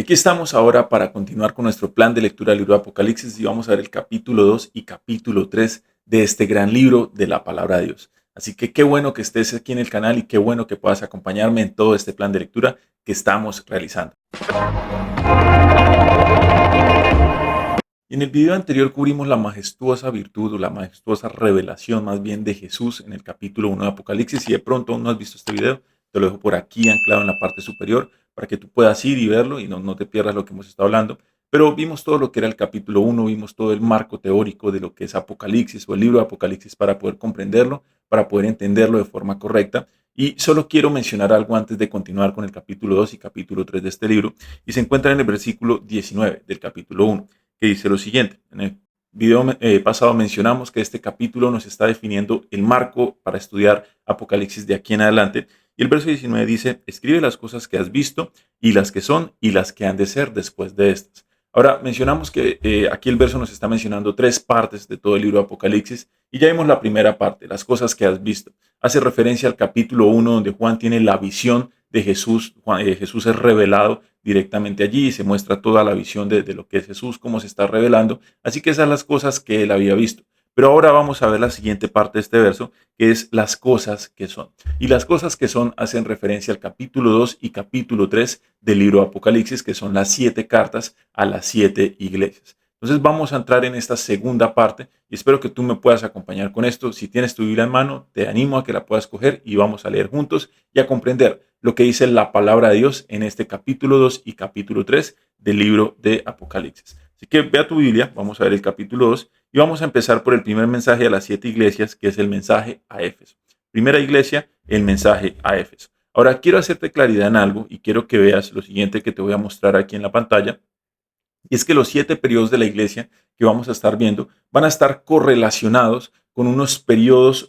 Aquí estamos ahora para continuar con nuestro plan de lectura del libro de Apocalipsis y vamos a ver el capítulo 2 y capítulo 3 de este gran libro de la palabra de Dios. Así que qué bueno que estés aquí en el canal y qué bueno que puedas acompañarme en todo este plan de lectura que estamos realizando. Y en el video anterior cubrimos la majestuosa virtud o la majestuosa revelación más bien de Jesús en el capítulo 1 de Apocalipsis. Si de pronto aún no has visto este video, te lo dejo por aquí anclado en la parte superior para que tú puedas ir y verlo y no te pierdas lo que hemos estado hablando. Pero vimos todo lo que era el capítulo 1, vimos todo el marco teórico de lo que es Apocalipsis o el libro de Apocalipsis para poder comprenderlo, para poder entenderlo de forma correcta. Y solo quiero mencionar algo antes de continuar con el capítulo 2 y capítulo 3 de este libro, y se encuentra en el versículo 19 del capítulo 1, que dice lo siguiente. En el video pasado mencionamos que este capítulo nos está definiendo el marco para estudiar Apocalipsis de aquí en adelante. Y el verso 19 dice: escribe las cosas que has visto y las que son y las que han de ser después de estas. Ahora, mencionamos que aquí el verso nos está mencionando tres partes de todo el libro de Apocalipsis y ya vimos la primera parte, las cosas que has visto. Hace referencia al capítulo 1 donde Juan tiene la visión de Jesús. Jesús es revelado directamente allí y se muestra toda la visión de lo que es Jesús, cómo se está revelando. Así que esas son las cosas que él había visto. Pero ahora vamos a ver la siguiente parte de este verso, que es las cosas que son. Y las cosas que son hacen referencia al capítulo 2 y capítulo 3 del libro de Apocalipsis, que son las 7 cartas a las 7 iglesias. Entonces vamos a entrar en esta segunda parte y espero que tú me puedas acompañar con esto. Si tienes tu Biblia en mano, te animo a que la puedas coger y vamos a leer juntos y a comprender lo que dice la palabra de Dios en este capítulo 2 y capítulo 3 del libro de Apocalipsis. Así que ve a tu Biblia, vamos a ver el capítulo 2 y vamos a empezar por el primer mensaje a las 7 iglesias, que es el mensaje a Éfeso. Primera iglesia, el mensaje a Éfeso. Ahora quiero hacerte claridad en algo y quiero que veas lo siguiente que te voy a mostrar aquí en la pantalla. Y es que los 7 periodos de la iglesia que vamos a estar viendo van a estar correlacionados con unos periodos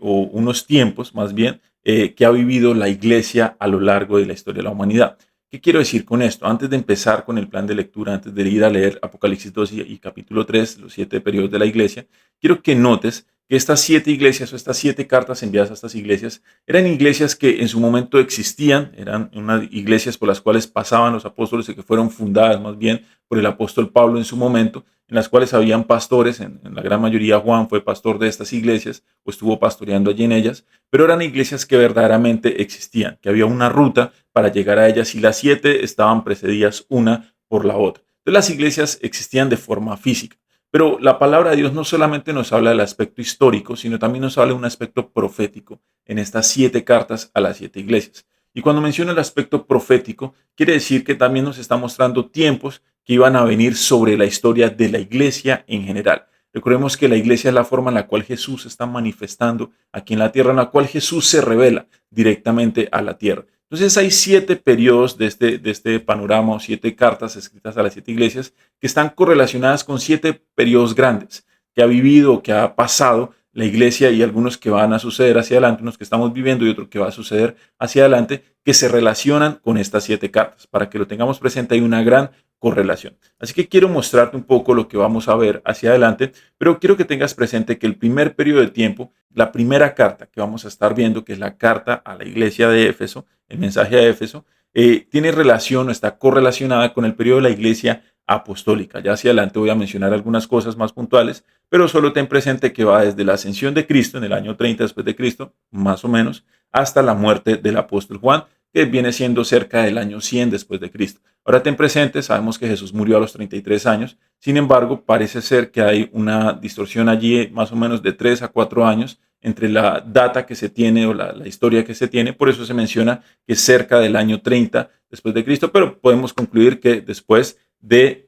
o unos tiempos más bien que ha vivido la iglesia a lo largo de la historia de la humanidad. ¿Qué quiero decir con esto? Antes de empezar con el plan de lectura, antes de ir a leer Apocalipsis 2 y capítulo 3, los 7 periodos de la iglesia, quiero que notes que estas 7 iglesias o estas 7 cartas enviadas a estas iglesias eran iglesias que en su momento existían, eran unas iglesias por las cuales pasaban los apóstoles y que fueron fundadas más bien por el apóstol Pablo en su momento, en las cuales habían pastores, en la gran mayoría Juan fue pastor de estas iglesias o estuvo pastoreando allí en ellas, pero eran iglesias que verdaderamente existían, que había una ruta para llegar a ellas y las 7 estaban precedidas una por la otra. Entonces las iglesias existían de forma física. Pero la palabra de Dios no solamente nos habla del aspecto histórico, sino también nos habla de un aspecto profético en estas 7 cartas a las 7 iglesias. Y cuando menciona el aspecto profético, quiere decir que también nos está mostrando tiempos que iban a venir sobre la historia de la iglesia en general. Recordemos que la iglesia es la forma en la cual Jesús está manifestando aquí en la tierra, en la cual Jesús se revela directamente a la tierra. Entonces hay 7 periodos de este panorama o 7 cartas escritas a las 7 iglesias que están correlacionadas con 7 periodos grandes que ha vivido, que ha pasado la iglesia y algunos que van a suceder hacia adelante, unos que estamos viviendo y otros que va a suceder hacia adelante, que se relacionan con estas 7 cartas. Para que lo tengamos presente, hay una gran correlación. Así que quiero mostrarte un poco lo que vamos a ver hacia adelante, pero quiero que tengas presente que el primer periodo de tiempo, la primera carta que vamos a estar viendo, que es la carta a la iglesia de Éfeso, el mensaje a Éfeso, tiene relación o está correlacionada con el periodo de la iglesia apostólica. Ya hacia adelante voy a mencionar algunas cosas más puntuales, pero solo ten presente que va desde la ascensión de Cristo en el año 30 después de Cristo, más o menos, hasta la muerte del apóstol Juan, que viene siendo cerca del año 100 después de Cristo. Ahora ten presente, sabemos que Jesús murió a los 33 años, sin embargo, parece ser que hay una distorsión allí más o menos de 3 a 4 años entre la data que se tiene o la historia que se tiene, por eso se menciona que es cerca del año 30 después de Cristo, pero podemos concluir que después de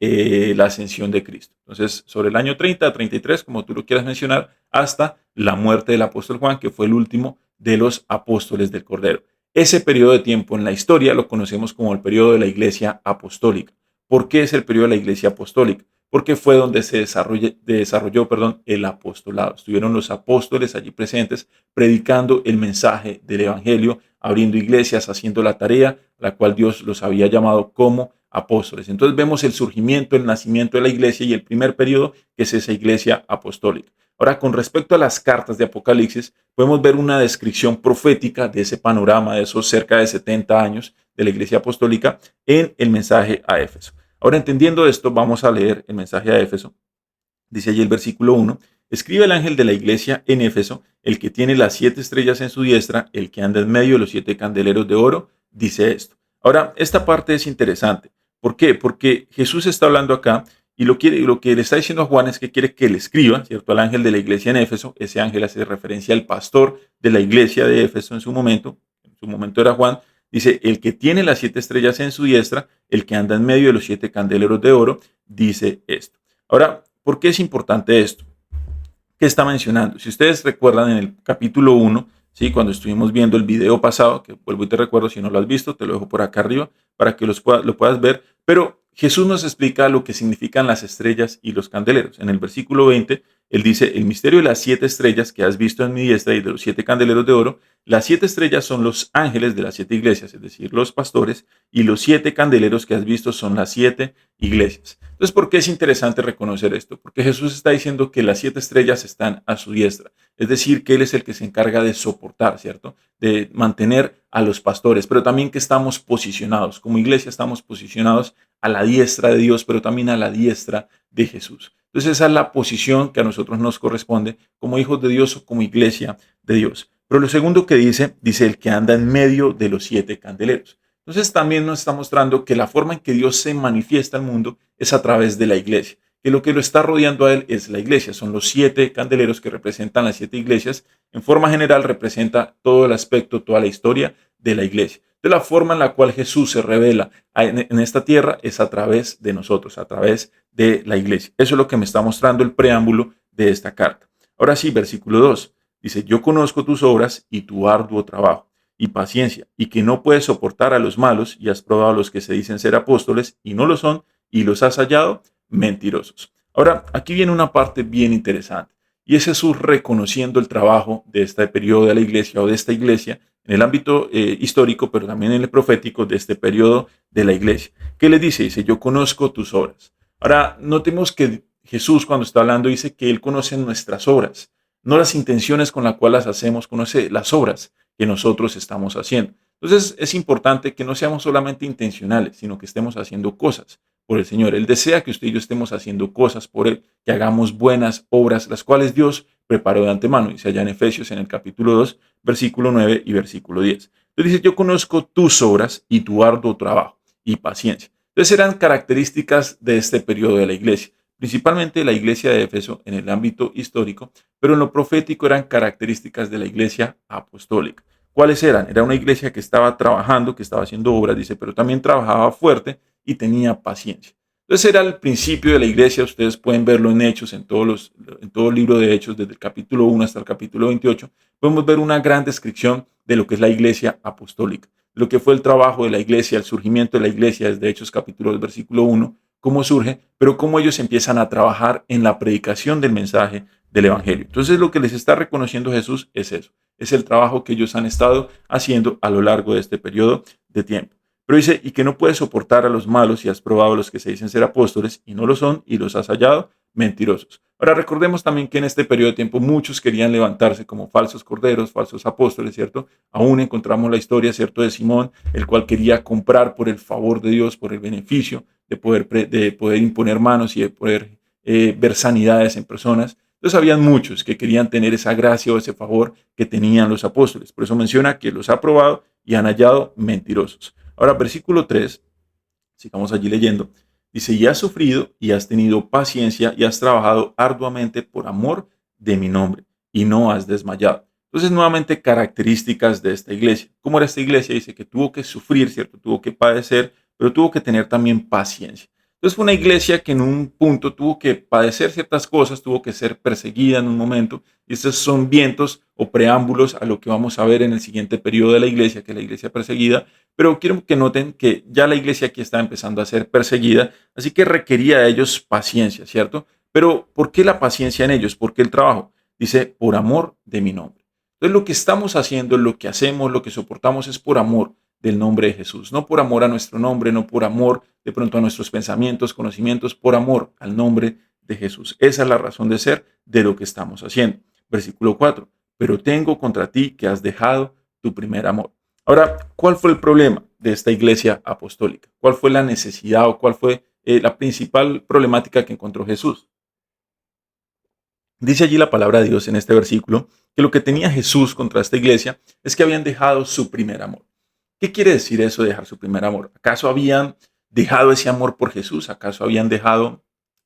la ascensión de Cristo. Entonces, sobre el año 30 a 33, como tú lo quieras mencionar, hasta la muerte del apóstol Juan, que fue el último de los apóstoles del Cordero. Ese periodo de tiempo en la historia lo conocemos como el periodo de la Iglesia Apostólica. ¿Por qué es el periodo de la Iglesia Apostólica? Porque fue donde se desarrolló el apostolado. Estuvieron los apóstoles allí presentes predicando el mensaje del Evangelio, abriendo iglesias, haciendo la tarea, la cual Dios los había llamado como apóstoles. Entonces vemos el surgimiento, el nacimiento de la iglesia y el primer periodo, que es esa iglesia apostólica. Ahora, con respecto a las cartas de Apocalipsis, podemos ver una descripción profética de ese panorama, de esos cerca de 70 años de la iglesia apostólica en el mensaje a Éfeso. Ahora, entendiendo esto, vamos a leer el mensaje a Éfeso. Dice allí el versículo 1, escribe el ángel de la iglesia en Éfeso, el que tiene las 7 estrellas en su diestra, el que anda en medio de los 7 candeleros de oro, dice esto. Ahora, esta parte es interesante. ¿Por qué? Porque Jesús está hablando acá y lo que le está diciendo a Juan es que quiere que le escriba, ¿cierto? Al ángel de la iglesia en Éfeso. Ese ángel hace referencia al pastor de la iglesia de Éfeso en su momento era Juan. Dice, el que tiene las 7 estrellas en su diestra, el que anda en medio de los 7 candeleros de oro, dice esto. Ahora, ¿por qué es importante esto? ¿Qué está mencionando? Si ustedes recuerdan en el capítulo 1, ¿sí? Cuando estuvimos viendo el video pasado, que vuelvo y te recuerdo, si no lo has visto, te lo dejo por acá arriba para que lo puedas ver, pero Jesús nos explica lo que significan las estrellas y los candeleros. En el versículo 20, él dice, el misterio de las 7 estrellas que has visto en mi diestra y de los 7 candeleros de oro, las 7 estrellas son los ángeles de las 7 iglesias, es decir, los pastores, y los 7 candeleros que has visto son las 7 iglesias. Entonces, ¿por qué es interesante reconocer esto? Porque Jesús está diciendo que las 7 estrellas están a su diestra, es decir, que Él es el que se encarga de soportar, ¿cierto? De mantener a los pastores, pero también que estamos posicionados, como iglesia estamos posicionados a la diestra de Dios, pero también a la diestra de Jesús. Entonces esa es la posición que a nosotros nos corresponde como hijos de Dios o como iglesia de Dios. Pero lo segundo que dice el que anda en medio de los 7 candeleros. Entonces también nos está mostrando que la forma en que Dios se manifiesta al mundo es a través de la iglesia, que lo que lo está rodeando a él es la iglesia, son los 7 candeleros que representan las 7 iglesias. En forma general representa todo el aspecto, toda la historia de la iglesia. De la forma en la cual Jesús se revela en esta tierra es a través de nosotros, a través de la iglesia. Eso es lo que me está mostrando el preámbulo de esta carta. Ahora sí, versículo 2. Dice, yo conozco tus obras y tu arduo trabajo y paciencia, y que no puedes soportar a los malos, y has probado a los que se dicen ser apóstoles y no lo son, y los has hallado mentirosos. Ahora, aquí viene una parte bien interesante, y es Jesús reconociendo el trabajo de este periodo de la iglesia o de esta iglesia en el ámbito histórico, pero también en el profético de este periodo de la iglesia. ¿Qué le dice? Dice, yo conozco tus obras. Ahora, notemos que Jesús cuando está hablando dice que Él conoce nuestras obras, no las intenciones con las cuales las hacemos, conoce las obras que nosotros estamos haciendo. Entonces es importante que no seamos solamente intencionales, sino que estemos haciendo cosas por el Señor. Él desea que usted y yo estemos haciendo cosas por Él, que hagamos buenas obras, las cuales Dios preparó de antemano. Dice allá en Efesios en el capítulo 2, versículo 9 y versículo 10. Entonces dice, yo conozco tus obras y tu arduo trabajo y paciencia. Entonces eran características de este periodo de la iglesia, principalmente la iglesia de Éfeso en el ámbito histórico, pero en lo profético eran características de la iglesia apostólica. ¿Cuáles eran? Era una iglesia que estaba trabajando, que estaba haciendo obras, dice, pero también trabajaba fuerte y tenía paciencia. Entonces era el principio de la iglesia, ustedes pueden verlo en Hechos, en todo el libro de Hechos, desde el capítulo 1 hasta el capítulo 28, podemos ver una gran descripción de lo que es la iglesia apostólica, lo que fue el trabajo de la iglesia, el surgimiento de la iglesia desde Hechos capítulo 2, versículo 1, cómo surge, pero cómo ellos empiezan a trabajar en la predicación del mensaje del Evangelio. Entonces lo que les está reconociendo Jesús es eso, es el trabajo que ellos han estado haciendo a lo largo de este periodo de tiempo. Pero dice, y que no puedes soportar a los malos y has probado a los que se dicen ser apóstoles y no lo son y los has hallado mentirosos. Ahora recordemos también que en este periodo de tiempo muchos querían levantarse como falsos corderos, falsos apóstoles, ¿cierto? Aún encontramos la historia, ¿cierto?, de Simón, el cual quería comprar por el favor de Dios, por el beneficio de poder imponer manos y de poder ver sanidades en personas. Entonces habían muchos que querían tener esa gracia o ese favor que tenían los apóstoles. Por eso menciona que los ha probado y han hallado mentirosos. Ahora, versículo 3, sigamos allí leyendo, dice, y has sufrido y has tenido paciencia y has trabajado arduamente por amor de mi nombre y no has desmayado. Entonces, nuevamente, características de esta iglesia. ¿Cómo era esta iglesia? Dice que tuvo que sufrir, ¿cierto? Tuvo que padecer, pero tuvo que tener también paciencia. Entonces fue una iglesia que en un punto tuvo que padecer ciertas cosas, tuvo que ser perseguida en un momento, y estos son vientos o preámbulos a lo que vamos a ver en el siguiente periodo de la iglesia, que es la iglesia perseguida, pero quiero que noten que ya la iglesia aquí está empezando a ser perseguida, así que requería de ellos paciencia, ¿cierto? Pero ¿por qué la paciencia en ellos? ¿Por qué el trabajo? Dice, por amor de mi nombre. Entonces lo que estamos haciendo, lo que hacemos, lo que soportamos es por amor del nombre de Jesús, no por amor a nuestro nombre, no por amor de pronto a nuestros pensamientos, conocimientos, por amor al nombre de Jesús. Esa es la razón de ser de lo que estamos haciendo. Versículo 4, pero tengo contra ti que has dejado tu primer amor. Ahora, ¿cuál fue el problema? de esta iglesia apostólica? ¿Cuál fue la necesidad o cuál fue la principal problemática que encontró Jesús? Dice allí la palabra de Dios en este versículo que lo que tenía Jesús contra esta iglesia es que habían dejado su primer amor. ¿Qué quiere decir eso de dejar su primer amor? ¿Acaso habían dejado ese amor por Jesús? ¿Acaso habían dejado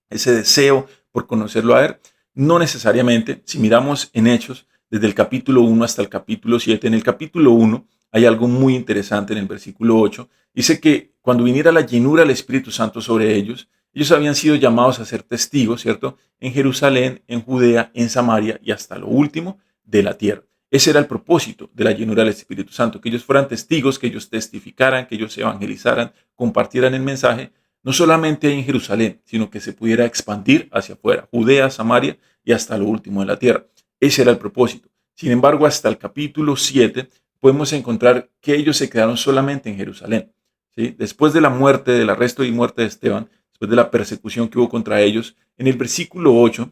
ese deseo por conocerlo a Él? No necesariamente. Si miramos en Hechos, desde el capítulo 1 hasta el capítulo 7, en el capítulo 1 hay algo muy interesante en el versículo 8. Dice que cuando viniera la llenura del Espíritu Santo sobre ellos, ellos habían sido llamados a ser testigos, ¿cierto? En Jerusalén, en Judea, en Samaria y hasta lo último de la tierra. Ese era el propósito de la llenura del Espíritu Santo, que ellos fueran testigos, que ellos testificaran, que ellos evangelizaran, compartieran el mensaje, no solamente en Jerusalén, sino que se pudiera expandir hacia afuera, Judea, Samaria y hasta lo último de la tierra. Ese era el propósito. Sin embargo, hasta el capítulo 7 podemos encontrar que ellos se quedaron solamente en Jerusalén. ¿Sí? Después de la muerte, del arresto y muerte de Esteban, después de la persecución que hubo contra ellos, en el versículo 8,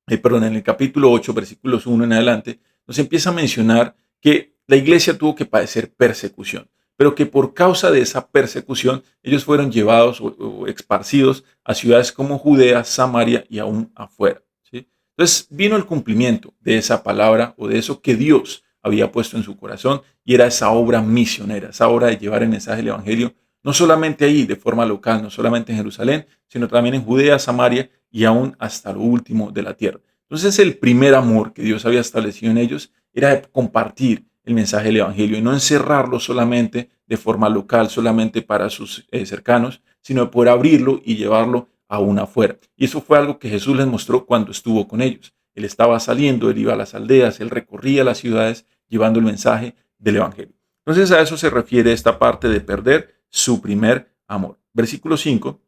en el capítulo 8, versículos 1 en adelante, nos empieza a mencionar que la iglesia tuvo que padecer persecución, pero que por causa de esa persecución ellos fueron llevados o esparcidos a ciudades como Judea, Samaria y aún afuera. ¿Sí? Entonces vino el cumplimiento de esa palabra o de eso que Dios había puesto en su corazón y era esa obra misionera, esa obra de llevar el mensaje del Evangelio, no solamente ahí de forma local, no solamente en Jerusalén, sino también en Judea, Samaria y aún hasta lo último de la tierra. Entonces el primer amor que Dios había establecido en ellos era de compartir el mensaje del Evangelio y no encerrarlo solamente de forma local, solamente para sus cercanos, sino de poder abrirlo y llevarlo aún afuera. Y eso fue algo que Jesús les mostró cuando estuvo con ellos. Él estaba saliendo, él iba a las aldeas, él recorría las ciudades llevando el mensaje del Evangelio. Entonces a eso se refiere esta parte de perder su primer amor. Versículo 5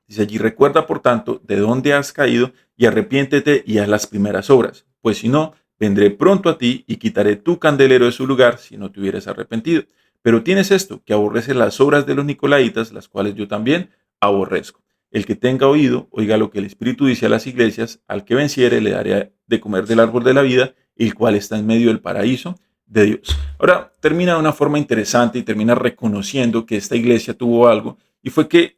dice allí: recuerda por tanto de dónde has caído y arrepiéntete y haz las primeras obras, pues si no, vendré pronto a ti y quitaré tu candelero de su lugar si no te hubieras arrepentido. Pero tienes esto, que aborreces las obras de los nicolaitas, las cuales yo también aborrezco. El que tenga oído, oiga lo que el Espíritu dice a las iglesias: al que venciere le daré de comer del árbol de la vida, el cual está en medio del paraíso de Dios. Ahora termina de una forma interesante y termina reconociendo que esta iglesia tuvo algo, y fue que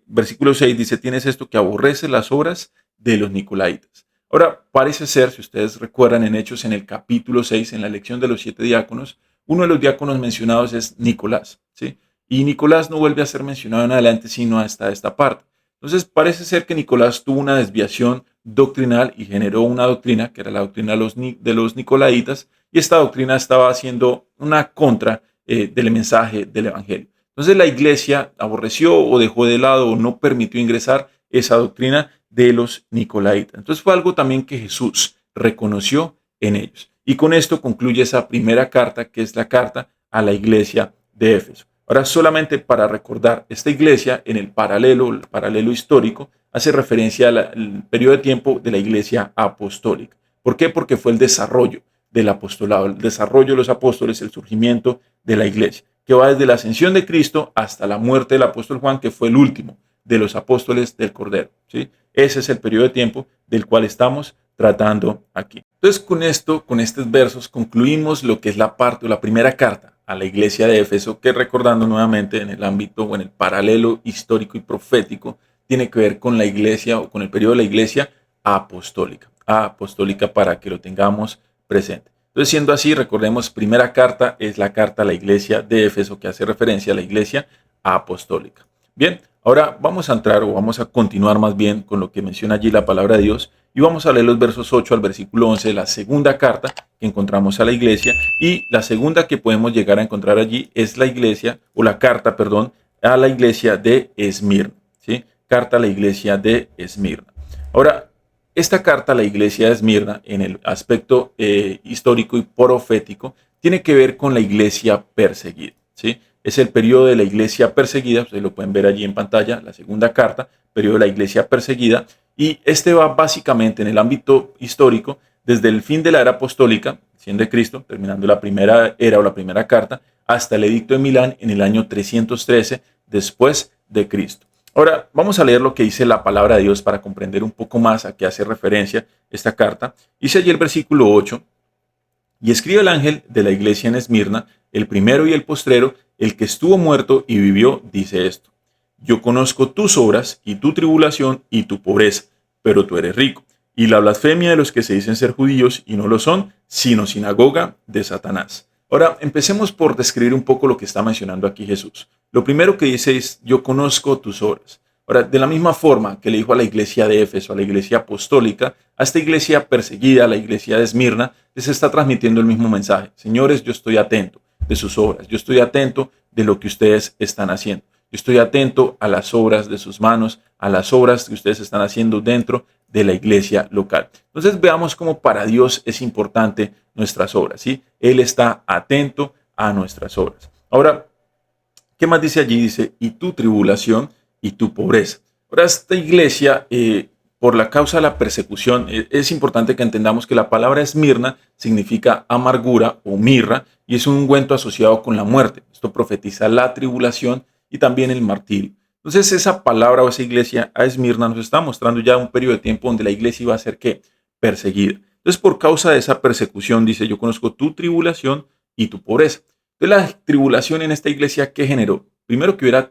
versículo 6 dice: tienes esto, que aborrece las obras de los nicolaitas. Ahora, parece ser, si ustedes recuerdan en Hechos, en el capítulo 6, en la elección de los 7 diáconos, uno de los diáconos mencionados es Nicolás, ¿sí? Y Nicolás no vuelve a ser mencionado en adelante, sino hasta esta parte. Entonces, parece ser que Nicolás tuvo una desviación doctrinal y generó una doctrina, que era la doctrina de los nicolaitas, y esta doctrina estaba haciendo una contra del mensaje del Evangelio. Entonces la iglesia aborreció o dejó de lado o no permitió ingresar esa doctrina de los nicolaitas. Entonces fue algo también que Jesús reconoció en ellos. Y con esto concluye esa primera carta, que es la carta a la iglesia de Éfeso. Ahora, solamente para recordar, esta iglesia en el paralelo histórico, hace referencia al periodo de tiempo de la iglesia apostólica. ¿Por qué? Porque fue el desarrollo del apostolado, el desarrollo de los apóstoles, el surgimiento de la iglesia, que va desde la ascensión de Cristo hasta la muerte del apóstol Juan, que fue el último de los apóstoles del Cordero. ¿Sí? Ese es el periodo de tiempo del cual estamos tratando aquí. Entonces, con esto, con estos versos, concluimos lo que es la parte o la primera carta a la iglesia de Éfeso, que, recordando nuevamente, en el ámbito o en el paralelo histórico y profético, tiene que ver con la iglesia o con el periodo de la iglesia apostólica. Apostólica, para que lo tengamos presente. Entonces, siendo así, recordemos, primera carta es la carta a la iglesia de Éfeso, que hace referencia a la iglesia apostólica. Bien, ahora vamos a entrar o vamos a continuar más bien con lo que menciona allí la palabra de Dios, y vamos a leer los versos 8 al versículo 11 de la segunda carta que encontramos a la iglesia. Y la segunda que podemos llegar a encontrar allí es la iglesia, o la carta, perdón, a la iglesia de Esmirna, ¿sí? Carta a la iglesia de Esmirna. Ahora, esta carta a la iglesia de Esmirna, en el aspecto histórico y profético, tiene que ver con la iglesia perseguida, ¿sí? Es el periodo de la iglesia perseguida, ustedes lo pueden ver allí en pantalla, la segunda carta, periodo de la iglesia perseguida, y este va básicamente en el ámbito histórico desde el fin de la era apostólica, siendo de Cristo, terminando la primera era o la primera carta, hasta el edicto de Milán en el año 313 después de Cristo. Ahora vamos a leer lo que dice la palabra de Dios para comprender un poco más a qué hace referencia esta carta. Dice allí el versículo 8, Y escribe el ángel de la iglesia en Esmirna, el primero y el postrero, el que estuvo muerto y vivió, dice esto: yo conozco tus obras y tu tribulación y tu pobreza, pero tú eres rico, y la blasfemia de los que se dicen ser judíos y no lo son, sino sinagoga de Satanás. Ahora, empecemos por describir un poco lo que está mencionando aquí Jesús. Lo primero que dice es: yo conozco tus obras. Ahora, de la misma forma que le dijo a la iglesia de Éfeso, a la iglesia apostólica, a esta iglesia perseguida, a la iglesia de Esmirna, les está transmitiendo el mismo mensaje. Señores, yo estoy atento de sus obras, yo estoy atento de lo que ustedes están haciendo. Yo estoy atento a las obras de sus manos, a las obras que ustedes están haciendo dentro de la iglesia local. Entonces veamos cómo para Dios es importante nuestras obras, ¿sí? Él está atento a nuestras obras. Ahora, ¿qué más dice allí? Dice: y tu tribulación y tu pobreza. Ahora, esta iglesia, por la causa de la persecución, es importante que entendamos que la palabra Esmirna significa amargura o mirra y es un ungüento asociado con la muerte. Esto profetiza la tribulación y también el martirio. Entonces, esa palabra o esa iglesia a Esmirna nos está mostrando ya un periodo de tiempo donde la iglesia iba a ser ¿qué? Perseguida. Entonces, por causa de esa persecución, dice: yo conozco tu tribulación y tu pobreza. Entonces, la tribulación en esta iglesia, ¿qué generó? Primero que hubiera,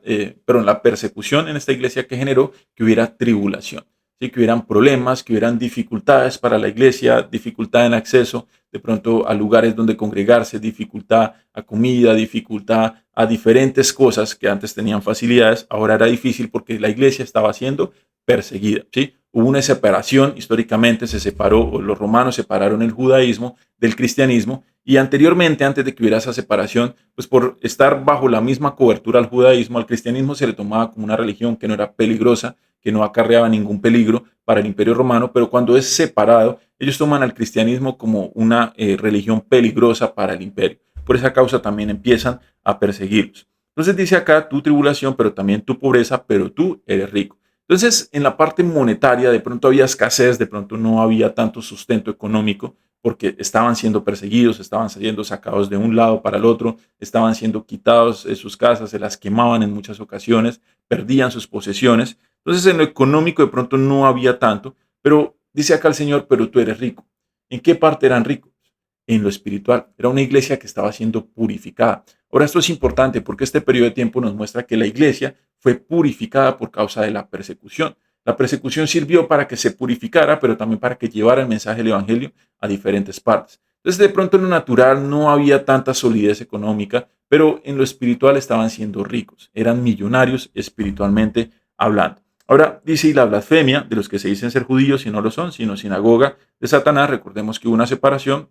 la persecución en esta iglesia, que generó que hubiera tribulación, ¿sí? Que hubieran problemas, que hubieran dificultades para la iglesia, dificultad en acceso de pronto a lugares donde congregarse, dificultad a comida, dificultad a diferentes cosas que antes tenían facilidades, ahora era difícil porque la iglesia estaba siendo perseguida, ¿sí? Hubo una separación, históricamente se separó, o los romanos separaron el judaísmo del cristianismo, y anteriormente, antes de que hubiera esa separación, pues por estar bajo la misma cobertura al judaísmo, al cristianismo se le tomaba como una religión que no era peligrosa, que no acarreaba ningún peligro para el imperio romano, pero cuando es separado, ellos toman al cristianismo como una religión peligrosa para el imperio. Por esa causa también empiezan a perseguirlos. Entonces dice acá: tu tribulación, pero también tu pobreza, pero tú eres rico. Entonces, en la parte monetaria, de pronto había escasez, de pronto no había tanto sustento económico, porque estaban siendo perseguidos, estaban siendo sacados de un lado para el otro, estaban siendo quitados de sus casas, se las quemaban en muchas ocasiones, perdían sus posesiones. Entonces, en lo económico de pronto no había tanto, pero dice acá el Señor: pero tú eres rico. ¿En qué parte eran ricos? En lo espiritual. Era una iglesia que estaba siendo purificada. Ahora, esto es importante porque este periodo de tiempo nos muestra que la iglesia fue purificada por causa de la persecución. La persecución sirvió para que se purificara, pero también para que llevara el mensaje del evangelio a diferentes partes. Entonces, de pronto en lo natural no había tanta solidez económica, pero en lo espiritual estaban siendo ricos. Eran millonarios espiritualmente hablando. Ahora dice: y la blasfemia de los que se dicen ser judíos y no lo son, sino sinagoga de Satanás. Recordemos que hubo una separación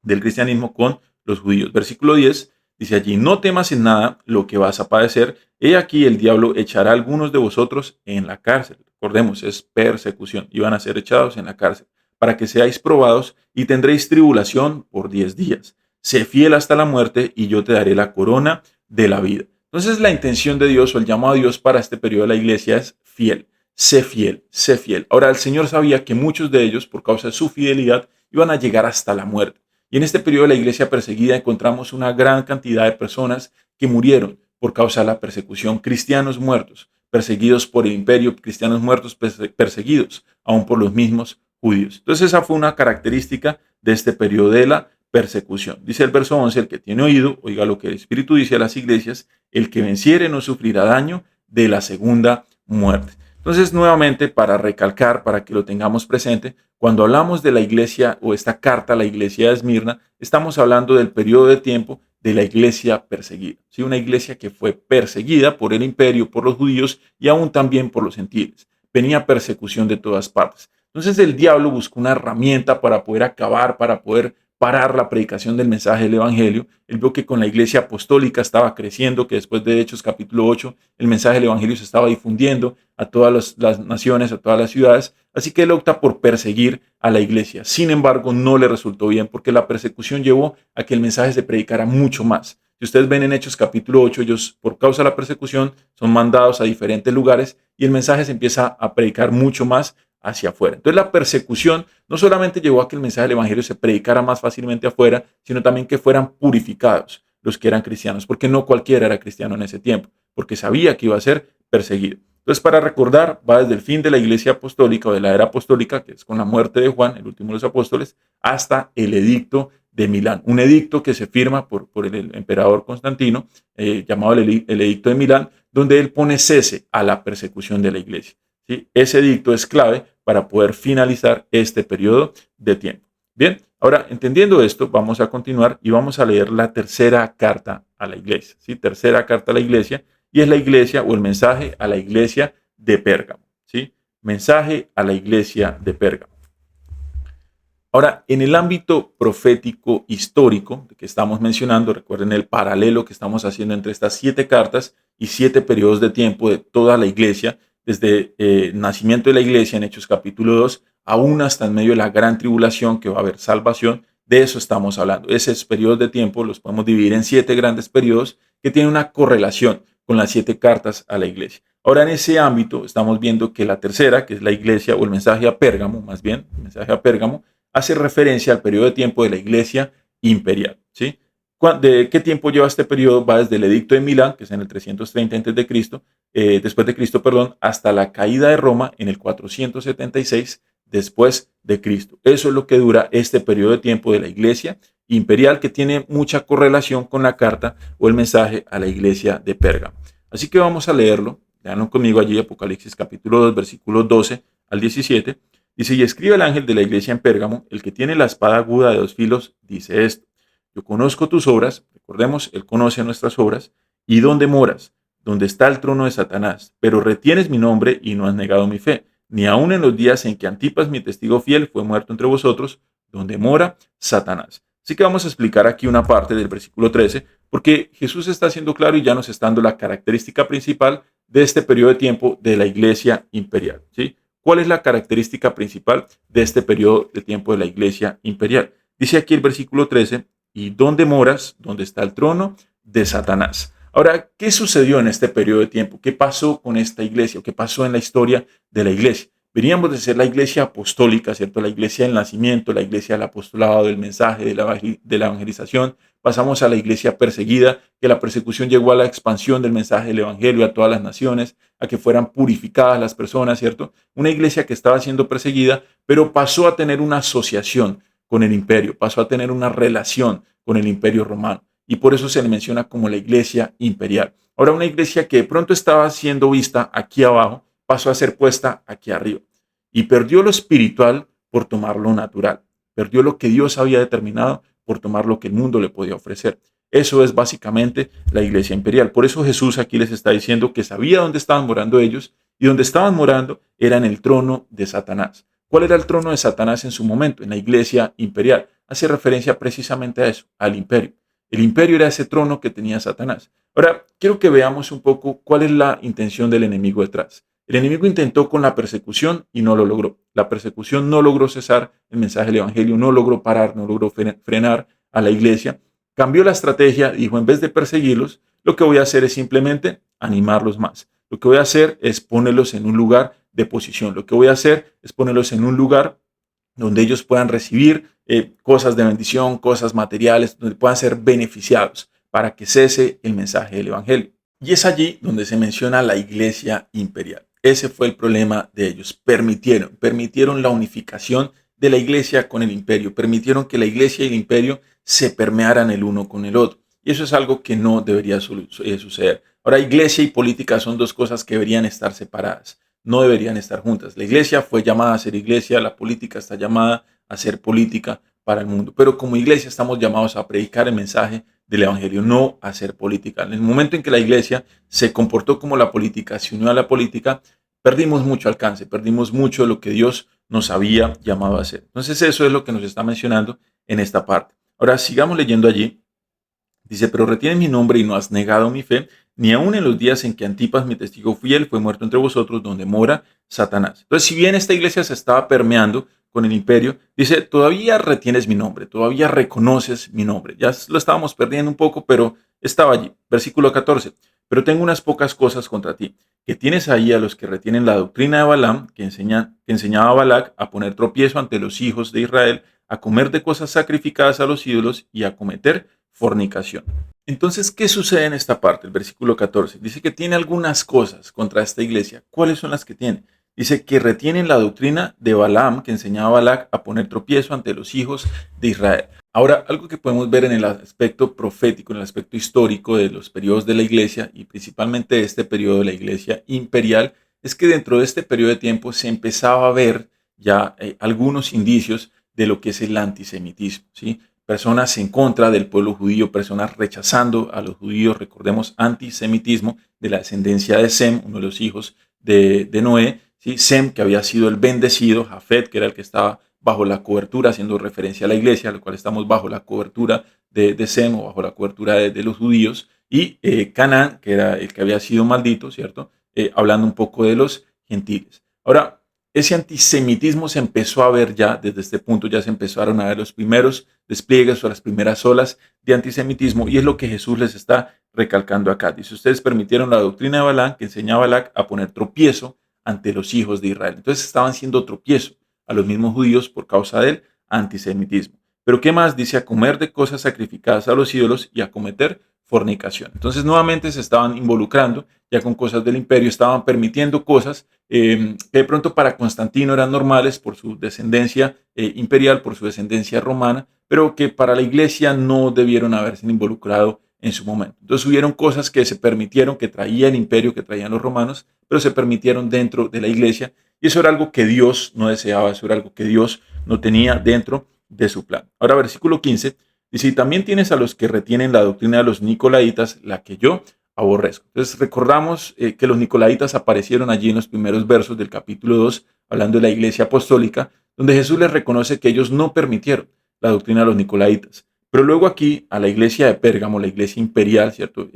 del cristianismo con los judíos. Versículo 10 dice allí: no temas en nada lo que vas a padecer. He aquí, el diablo echará a algunos de vosotros en la cárcel. Recordemos, es persecución. Iban a ser echados en la cárcel para que seáis probados y tendréis tribulación por 10 días. Sé fiel hasta la muerte y yo te daré la corona de la vida. Entonces, la intención de Dios o el llamado a Dios para este periodo de la iglesia es fiel. Sé fiel, sé fiel. Ahora, el Señor sabía que muchos de ellos, por causa de su fidelidad, iban a llegar hasta la muerte. Y en este periodo de la iglesia perseguida encontramos una gran cantidad de personas que murieron por causa de la persecución. Cristianos muertos, perseguidos por el imperio, cristianos muertos, perseguidos aún por los mismos judíos. Entonces esa fue una característica de este periodo de la persecución. Dice el verso 11: el que tiene oído, oiga lo que el Espíritu dice a las iglesias: el que venciere no sufrirá daño de la segunda muerte. Entonces, nuevamente, para recalcar, para que lo tengamos presente, cuando hablamos de la iglesia o esta carta a la iglesia de Esmirna, estamos hablando del periodo de tiempo de la iglesia perseguida. ¿Sí? Una iglesia que fue perseguida por el imperio, por los judíos y aún también por los gentiles. Venía persecución de todas partes. Entonces el diablo buscó una herramienta para poder acabar, para poder parar la predicación del mensaje del evangelio. Él vio que con la iglesia apostólica estaba creciendo, que después de Hechos capítulo 8, el mensaje del evangelio se estaba difundiendo a todas las naciones, a todas las ciudades. Así que él opta por perseguir a la iglesia. Sin embargo, no le resultó bien porque la persecución llevó a que el mensaje se predicara mucho más. Si ustedes ven en Hechos capítulo 8, ellos por causa de la persecución son mandados a diferentes lugares y el mensaje se empieza a predicar mucho más hacia afuera. Entonces la persecución no solamente llevó a que el mensaje del evangelio se predicara más fácilmente afuera, sino también que fueran purificados los que eran cristianos, porque no cualquiera era cristiano en ese tiempo, porque sabía que iba a ser perseguido. Entonces, para recordar, va desde el fin de la iglesia apostólica o de la era apostólica, que es con la muerte de Juan, el último de los apóstoles, hasta el edicto de Milán. Un edicto que se firma por el emperador Constantino, llamado el Edicto de Milán, donde él pone cese a la persecución de la iglesia. ¿Sí? Ese edicto es clave para poder finalizar este periodo de tiempo. Bien, ahora entendiendo esto, vamos a continuar y vamos a leer la tercera carta a la iglesia. ¿Sí? Tercera carta a la iglesia, y es la iglesia o el mensaje a la iglesia de Pérgamo. ¿Sí? Mensaje a la iglesia de Pérgamo. Ahora, en el ámbito profético histórico que estamos mencionando, recuerden el paralelo que estamos haciendo entre estas 7 cartas y 7 periodos de tiempo de toda la iglesia, desde el nacimiento de la iglesia en Hechos capítulo 2, aún hasta en medio de la gran tribulación que va a haber salvación. De eso estamos hablando. Esos periodos de tiempo los podemos dividir en 7 grandes periodos que tienen una correlación con las 7 cartas a la iglesia. Ahora, en ese ámbito estamos viendo que la tercera, que es la iglesia o el mensaje a Pérgamo, más bien, el mensaje a Pérgamo, hace referencia al periodo de tiempo de la iglesia imperial. ¿Sí? ¿De qué tiempo lleva este periodo? Va desde el Edicto de Milán, que es en el 330 después de Cristo, hasta la caída de Roma en el 476 después de Cristo. Eso es lo que dura este periodo de tiempo de la iglesia imperial, que tiene mucha correlación con la carta o el mensaje a la iglesia de Pérgamo. Así que vamos a leerlo. Leanlo conmigo allí, Apocalipsis capítulo 2, versículos 12 al 17. Dice, y escribe el ángel de la iglesia en Pérgamo, el que tiene la espada aguda de 2 filos, dice esto: yo conozco tus obras, recordemos, él conoce nuestras obras, y dónde moras, donde está el trono de Satanás, pero retienes mi nombre y no has negado mi fe, ni aun en los días en que Antipas, mi testigo fiel, fue muerto entre vosotros, donde mora Satanás. Así que vamos a explicar aquí una parte del versículo 13, porque Jesús está siendo claro y ya nos está dando la característica principal de este periodo de tiempo de la iglesia imperial, ¿sí? ¿Cuál es la característica principal de este periodo de tiempo de la iglesia imperial? Dice aquí el versículo 13, ¿y dónde moras? ¿Dónde está el trono de Satanás? Ahora, ¿qué sucedió en este periodo de tiempo? ¿Qué pasó con esta iglesia? ¿Qué pasó en la historia de la iglesia? Veníamos de ser la iglesia apostólica, ¿cierto? La iglesia del nacimiento, la iglesia del apostolado, del mensaje, de la evangelización. Pasamos a la iglesia perseguida, que la persecución llegó a la expansión del mensaje del evangelio a todas las naciones, a que fueran purificadas las personas, ¿cierto? Una iglesia que estaba siendo perseguida, pero pasó a tener una asociación con el imperio, pasó a tener una relación con el imperio romano. Y por eso se le menciona como la iglesia imperial. Ahora, una iglesia que de pronto estaba siendo vista aquí abajo, pasó a ser puesta aquí arriba. Y perdió lo espiritual por tomar lo natural. Perdió lo que Dios había determinado por tomar lo que el mundo le podía ofrecer. Eso es básicamente la iglesia imperial. Por eso Jesús aquí les está diciendo que sabía dónde estaban morando ellos, y donde estaban morando era en el trono de Satanás. ¿Cuál era el trono de Satanás en su momento? En la iglesia imperial. Hace referencia precisamente a eso, al imperio. El imperio era ese trono que tenía Satanás. Ahora, quiero que veamos un poco cuál es la intención del enemigo detrás. El enemigo intentó con la persecución y no lo logró. La persecución no logró cesar el mensaje del evangelio, no logró parar, no logró frenar a la iglesia. Cambió la estrategia, dijo, en vez de perseguirlos, lo que voy a hacer es simplemente animarlos más. Lo que voy a hacer es ponerlos en un lugar de posición. Lo que voy a hacer es ponerlos en un lugar donde ellos puedan recibir cosas de bendición, cosas materiales, donde puedan ser beneficiados para que cese el mensaje del evangelio. Y es allí donde se menciona la iglesia imperial. Ese fue el problema de ellos. Permitieron la unificación de la iglesia con el imperio. Permitieron que la iglesia y el imperio se permearan el uno con el otro. Y eso es algo que no debería suceder. Ahora, iglesia y política son dos cosas que deberían estar separadas. No deberían estar juntas. La iglesia fue llamada a ser iglesia, la política está llamada a ser política para el mundo. Pero como iglesia estamos llamados a predicar el mensaje del evangelio, no a hacer política. En el momento en que la iglesia se comportó como la política, se unió a la política, perdimos mucho alcance, perdimos mucho de lo que Dios nos había llamado a hacer. Entonces eso es lo que nos está mencionando en esta parte. Ahora sigamos leyendo allí. Dice, pero retienes mi nombre y no has negado mi fe, ni aun en los días en que Antipas, mi testigo fiel, fue muerto entre vosotros, donde mora Satanás. Entonces, si bien esta iglesia se estaba permeando con el imperio, dice, todavía retienes mi nombre, todavía reconoces mi nombre. Ya lo estábamos perdiendo un poco, pero estaba allí. Versículo 14, pero tengo unas pocas cosas contra ti, que tienes ahí a los que retienen la doctrina de Balaam, que enseñaba a Balac a poner tropiezo ante los hijos de Israel, a comer de cosas sacrificadas a los ídolos y a cometer fornicación. Entonces, ¿qué sucede en esta parte? El versículo 14 dice que tiene algunas cosas contra esta iglesia. ¿Cuáles son las que tiene? Dice que retienen la doctrina de Balaam, que enseñaba a Balac a poner tropiezo ante los hijos de Israel. Ahora, algo que podemos ver en el aspecto profético, en el aspecto histórico de los periodos de la iglesia y principalmente de este periodo de la iglesia imperial, es que dentro de este periodo de tiempo se empezaba a ver ya algunos indicios de lo que es el antisemitismo, ¿sí? Personas en contra del pueblo judío, personas rechazando a los judíos, recordemos antisemitismo de la descendencia de Sem, uno de los hijos de Noé, ¿sí? Sem, que había sido el bendecido, Jafet, que era el que estaba bajo la cobertura, haciendo referencia a la iglesia, a lo cual estamos bajo la cobertura de Sem o bajo la cobertura de los judíos, y Canaán, que era el que había sido maldito, ¿cierto? Hablando un poco de los gentiles. Ahora, ese antisemitismo se empezó a ver ya, desde este punto ya se empezaron a ver los primeros despliegues o las primeras olas de antisemitismo, y es lo que Jesús les está recalcando acá. Dice, ustedes permitieron la doctrina de Balac, que enseñaba a Balac a poner tropiezo ante los hijos de Israel. Entonces estaban siendo tropiezo a los mismos judíos por causa del antisemitismo. Pero ¿qué más? Dice a comer de cosas sacrificadas a los ídolos y a cometer fornicación. Entonces nuevamente se estaban involucrando ya con cosas del imperio, estaban permitiendo cosas que de pronto para Constantino eran normales por su descendencia imperial, por su descendencia romana, pero que para la iglesia no debieron haberse involucrado en su momento. Entonces hubieron cosas que se permitieron, que traía el imperio, que traían los romanos, pero se permitieron dentro de la iglesia, y eso era algo que Dios no deseaba, eso era algo que Dios no tenía dentro de su plan. Ahora, versículo 15, dice, y también tienes a los que retienen la doctrina de los nicolaitas, la que yo aborrezco. Entonces recordamos que los nicolaitas aparecieron allí en los primeros versos del capítulo 2, hablando de la iglesia apostólica, donde Jesús les reconoce que ellos no permitieron la doctrina de los nicolaitas. Pero luego aquí a la iglesia de Pérgamo, la iglesia imperial, ¿cierto?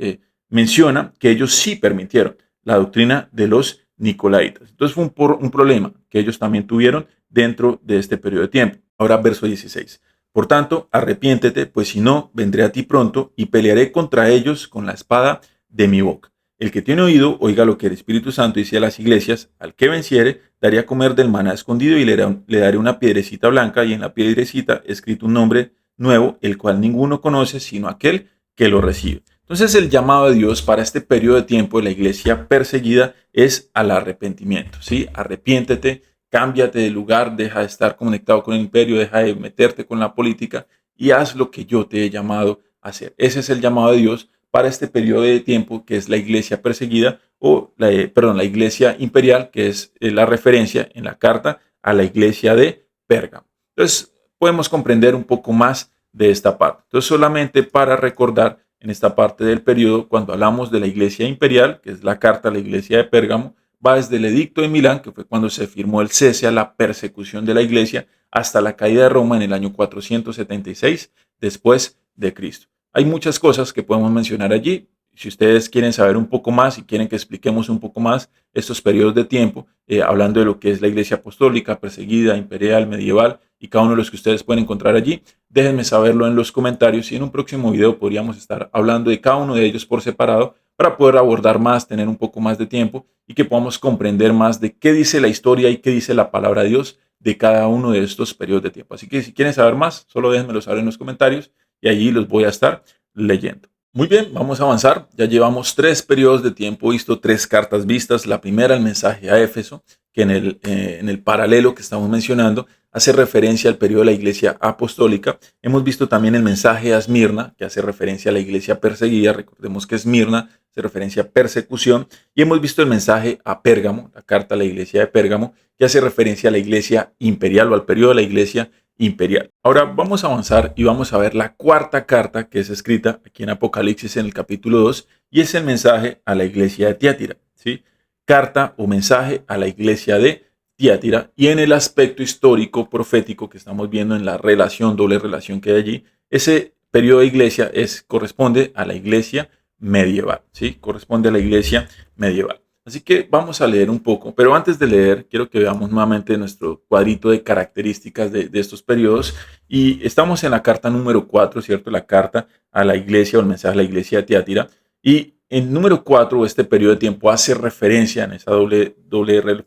Menciona que ellos sí permitieron la doctrina de los nicolaitas. Entonces fue un problema que ellos también tuvieron dentro de este periodo de tiempo. Ahora verso 16. Por tanto, arrepiéntete, pues si no, vendré a ti pronto y pelearé contra ellos con la espada de mi boca. El que tiene oído, oiga lo que el Espíritu Santo dice a las iglesias, al que venciere, daré a comer del maná escondido y le daré una piedrecita blanca y en la piedrecita escrito un nombre nuevo, el cual ninguno conoce sino aquel que lo recibe. Entonces el llamado de Dios para este periodo de tiempo de la iglesia perseguida es al arrepentimiento, ¿sí? Arrepiéntete, cámbiate de lugar, deja de estar conectado con el imperio, deja de meterte con la política y haz lo que yo te he llamado a hacer. Ese es el llamado de Dios para este periodo de tiempo que es la iglesia perseguida o, la iglesia imperial, que es la referencia en la carta a la iglesia de Pérgamo. Entonces podemos comprender un poco más de esta parte. Entonces solamente para recordar en esta parte del periodo, cuando hablamos de la iglesia imperial, que es la carta a la iglesia de Pérgamo, va desde el edicto de Milán, que fue cuando se firmó el cese a la persecución de la iglesia, hasta la caída de Roma en el año 476 después de Cristo. Hay muchas cosas que podemos mencionar allí. Si ustedes quieren saber un poco más y quieren que expliquemos un poco más estos periodos de tiempo, hablando de lo que es la iglesia apostólica, perseguida, imperial, medieval y cada uno de los que ustedes pueden encontrar allí, déjenme saberlo en los comentarios y en un próximo video podríamos estar hablando de cada uno de ellos por separado para poder abordar más, tener un poco más de tiempo y que podamos comprender más de qué dice la historia y qué dice la palabra de Dios de cada uno de estos periodos de tiempo. Así que si quieren saber más, solo déjenmelo saber en los comentarios y allí los voy a estar leyendo. Muy bien, vamos a avanzar. Ya llevamos 3 periodos de tiempo visto, 3 cartas vistas. La primera, el mensaje a Éfeso, que en el paralelo que estamos mencionando hace referencia al periodo de la iglesia apostólica. Hemos visto también el mensaje a Esmirna, que hace referencia a la iglesia perseguida. Recordemos que Esmirna hace referencia a persecución. Y hemos visto el mensaje a Pérgamo, la carta a la iglesia de Pérgamo, que hace referencia a la iglesia imperial o al periodo de la iglesia imperial. Ahora vamos a avanzar y vamos a ver la cuarta carta que es escrita aquí en Apocalipsis en el capítulo 2 y es el mensaje a la iglesia de Tiatira, ¿sí? Carta o mensaje a la iglesia de Tiatira y en el aspecto histórico profético que estamos viendo en la relación, doble relación que hay allí, ese periodo de iglesia corresponde a la iglesia medieval, ¿sí? Corresponde a la iglesia medieval. Así que vamos a leer un poco, pero antes de leer, quiero que veamos nuevamente nuestro cuadrito de características de estos periodos. Y estamos en la carta número 4, ¿cierto? La carta a la iglesia o el mensaje a la iglesia de Tiatira. Y en número 4, este periodo de tiempo hace referencia, en esa doble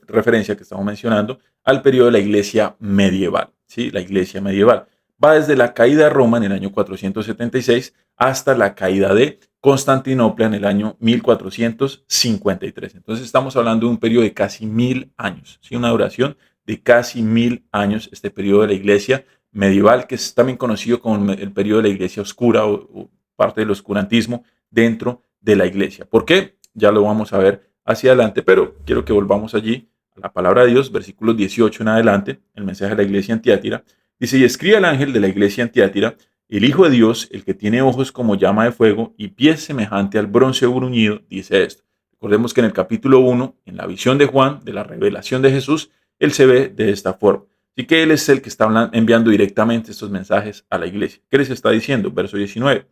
referencia que estamos mencionando, al periodo de la iglesia medieval, ¿sí? La iglesia medieval. Va desde la caída de Roma en el año 476 hasta la caída de Constantinopla en el año 1453. Entonces estamos hablando de un periodo de casi 1000 años, ¿sí? Una duración de casi 1000 años, este periodo de la iglesia medieval, que es también conocido como el periodo de la iglesia oscura o parte del oscurantismo dentro de la iglesia. ¿Por qué? Ya lo vamos a ver hacia adelante, pero quiero que volvamos allí a la palabra de Dios, versículos 18 en adelante, el mensaje de la iglesia en Tiatira. Dice, y escribe al ángel de la iglesia en Tiatira, el Hijo de Dios, el que tiene ojos como llama de fuego y pies semejante al bronce bruñido, dice esto. Recordemos que en el capítulo 1, en la visión de Juan, de la revelación de Jesús, él se ve de esta forma. Así que él es el que está enviando directamente estos mensajes a la iglesia. ¿Qué les está diciendo? Verso 19.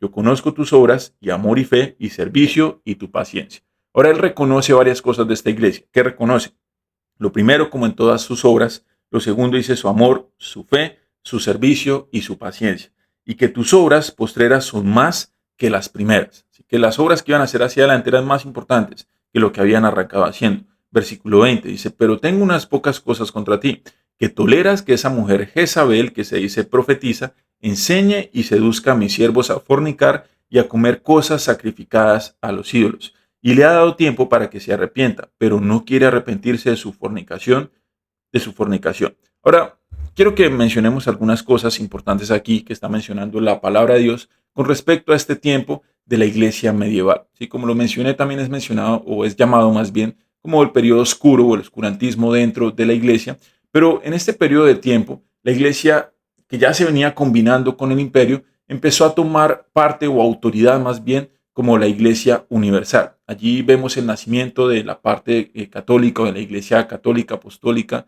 Yo conozco tus obras y amor y fe y servicio y tu paciencia. Ahora él reconoce varias cosas de esta iglesia. ¿Qué reconoce? Lo primero, como en todas sus obras. Lo segundo dice su amor, su fe, su servicio y su paciencia. Y que tus obras postreras son más que las primeras. Así que las obras que iban a hacer hacia adelante eran más importantes que lo que habían arrancado haciendo. Versículo 20 dice, pero tengo unas pocas cosas contra ti, que toleras que esa mujer Jezabel, que se dice profetiza, enseñe y seduzca a mis siervos a fornicar y a comer cosas sacrificadas a los ídolos. Y le ha dado tiempo para que se arrepienta, pero no quiere arrepentirse de su fornicación, Ahora, quiero que mencionemos algunas cosas importantes aquí que está mencionando la palabra de Dios con respecto a este tiempo de la iglesia medieval. ¿Sí? Como lo mencioné, también es mencionado o es llamado más bien como el periodo oscuro o el oscurantismo dentro de la iglesia, pero en este periodo de tiempo, la iglesia que ya se venía combinando con el imperio, empezó a tomar parte o autoridad más bien como la iglesia universal. Allí vemos el nacimiento de la parte católica o de la iglesia católica apostólica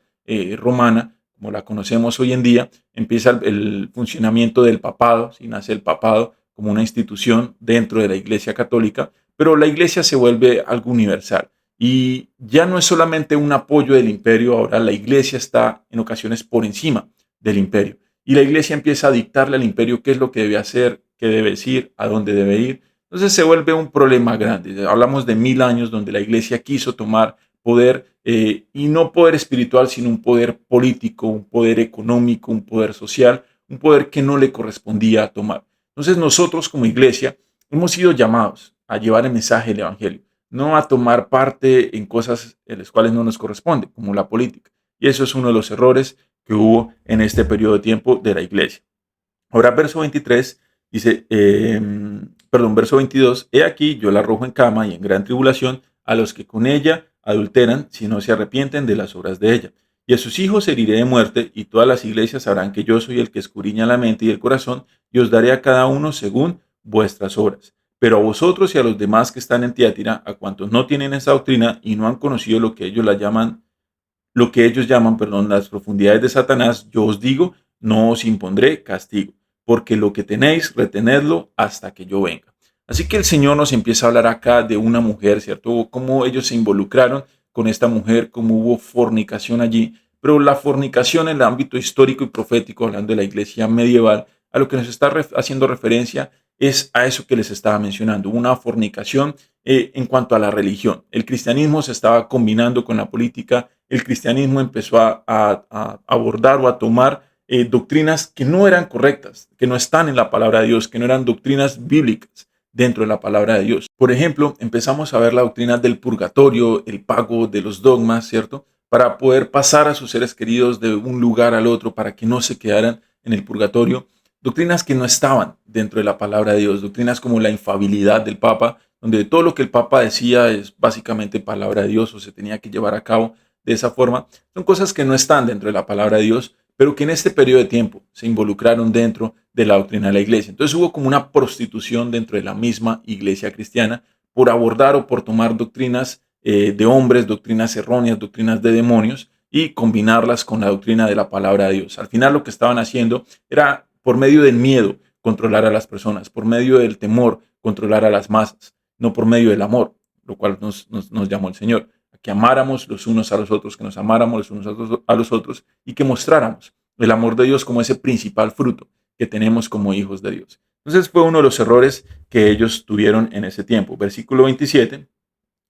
romana, como la conocemos hoy en día. Empieza el funcionamiento del papado, ¿sí? Nace el papado como una institución dentro de la iglesia católica, pero la iglesia se vuelve algo universal. Y ya no es solamente un apoyo del imperio, ahora la iglesia está en ocasiones por encima del imperio. Y la iglesia empieza a dictarle al imperio qué es lo que debe hacer, qué debe decir, a dónde debe ir. Entonces se vuelve un problema grande. Hablamos de 1000 años donde la iglesia quiso tomar poder, y no poder espiritual, sino un poder político, un poder económico, un poder social, un poder que no le correspondía tomar. Entonces nosotros como iglesia hemos sido llamados a llevar el mensaje del evangelio, no a tomar parte en cosas en las cuales no nos corresponde, como la política. Y eso es uno de los errores que hubo en este periodo de tiempo de la iglesia. Ahora, verso 23 dice, verso 22, he aquí yo la arrojo en cama y en gran tribulación a los que con ella adulteran si no se arrepienten de las obras de ella. Y a sus hijos heriré de muerte, y todas las iglesias sabrán que yo soy el que escudriña la mente y el corazón, y os daré a cada uno según vuestras obras. Pero a vosotros y a los demás que están en Tiatira, a cuantos no tienen esa doctrina y no han conocido lo que ellos llaman, las profundidades de Satanás, yo os digo, no os impondré castigo, porque lo que tenéis, retenedlo hasta que yo venga. Así que el Señor nos empieza a hablar acá de una mujer, ¿cierto? Cómo ellos se involucraron con esta mujer, cómo hubo fornicación allí, pero la fornicación en el ámbito histórico y profético, hablando de la iglesia medieval, a lo que nos está haciendo referencia es a eso que les estaba mencionando, una fornicación en cuanto a la religión. El cristianismo se estaba combinando con la política, el cristianismo empezó a abordar o a tomar doctrinas que no eran correctas, que no están en la palabra de Dios, que no eran doctrinas bíblicas dentro de la palabra de Dios. Por ejemplo, empezamos a ver la doctrina del purgatorio, el pago de los dogmas, ¿cierto? Para poder pasar a sus seres queridos de un lugar al otro, para que no se quedaran en el purgatorio. Doctrinas que no estaban dentro de la palabra de Dios, doctrinas como la infalibilidad del Papa, donde todo lo que el Papa decía es básicamente palabra de Dios o se tenía que llevar a cabo de esa forma. Son cosas que no están dentro de la palabra de Dios, pero que en este periodo de tiempo se involucraron dentro de la doctrina de la iglesia. Entonces hubo como una prostitución dentro de la misma iglesia cristiana por abordar o por tomar doctrinas de hombres, doctrinas erróneas, doctrinas de demonios y combinarlas con la doctrina de la palabra de Dios. Al final lo que estaban haciendo era por medio del miedo controlar a las personas, por medio del temor controlar a las masas, no por medio del amor, lo cual nos llamó el Señor, a que amáramos los unos a los otros, que nos amáramos los unos a los otros y que mostráramos el amor de Dios como ese principal fruto que tenemos como hijos de Dios. Entonces fue uno de los errores que ellos tuvieron en ese tiempo. Versículo 27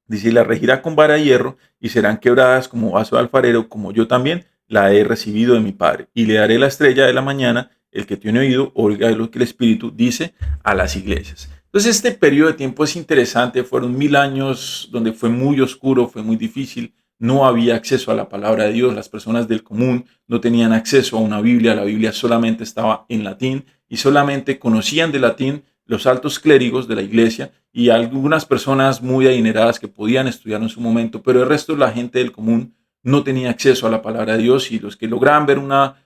dice, y la regirá con vara de hierro y serán quebradas como vaso de alfarero, como yo también la he recibido de mi Padre. Y le daré la estrella de la mañana. El que tiene oído, oiga lo que el Espíritu dice a las iglesias. Entonces este periodo de tiempo es interesante, fueron 1000 años donde fue muy oscuro, fue muy difícil, no había acceso a la palabra de Dios, las personas del común no tenían acceso a una Biblia, la Biblia solamente estaba en latín y solamente conocían de latín los altos clérigos de la iglesia y algunas personas muy adineradas que podían estudiar en su momento, pero el resto de la gente del común no tenía acceso a la palabra de Dios y los que lograban ver una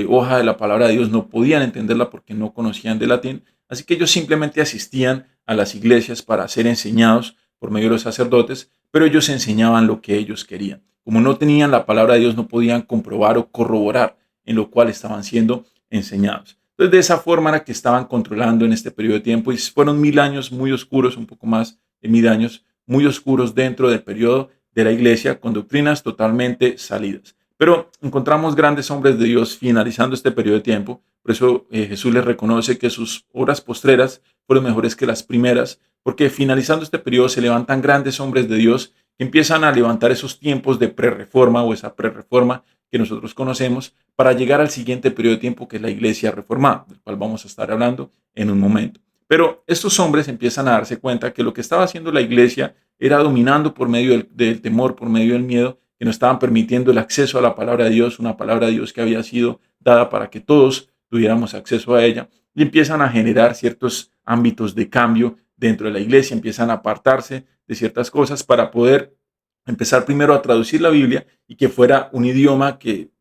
hoja de la palabra de Dios no podían entenderla porque no conocían de latín, así que ellos simplemente asistían a las iglesias para ser enseñados por medio de los sacerdotes, pero ellos enseñaban lo que ellos querían. Como no tenían la palabra de Dios, no podían comprobar o corroborar en lo cual estaban siendo enseñados. Entonces, de esa forma era que estaban controlando en este periodo de tiempo y fueron 1000 años muy oscuros, un poco más de 1000 años muy oscuros dentro del periodo de la iglesia con doctrinas totalmente salidas. Pero encontramos grandes hombres de Dios finalizando este periodo de tiempo. Por eso Jesús les reconoce que sus obras postreras fueron mejores que las primeras, porque finalizando este periodo se levantan grandes hombres de Dios que empiezan a levantar esos tiempos de prerreforma o esa prerreforma que nosotros conocemos para llegar al siguiente periodo de tiempo que es la iglesia reformada, del cual vamos a estar hablando en un momento. Pero estos hombres empiezan a darse cuenta que lo que estaba haciendo la iglesia era dominando por medio del temor, por medio del miedo, que no estaban permitiendo el acceso a la palabra de Dios, una palabra de Dios que había sido dada para que todos tuviéramos acceso a ella, y empiezan a generar ciertos ámbitos de cambio dentro de la iglesia, empiezan a apartarse de ciertas cosas para poder empezar primero a traducir la Biblia y que fuera un idioma que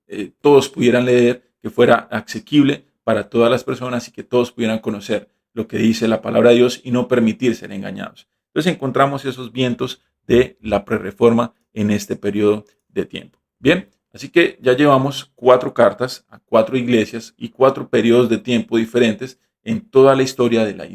todos pudieran leer, que fuera asequible para todas las personas y que todos pudieran conocer lo que dice la palabra de Dios y no permitir ser engañados. Entonces encontramos esos vientos de la prerreforma en este periodo de tiempo. Bien, así que ya llevamos 4 cartas a 4 iglesias y 4 periodos de tiempo diferentes en toda la historia de la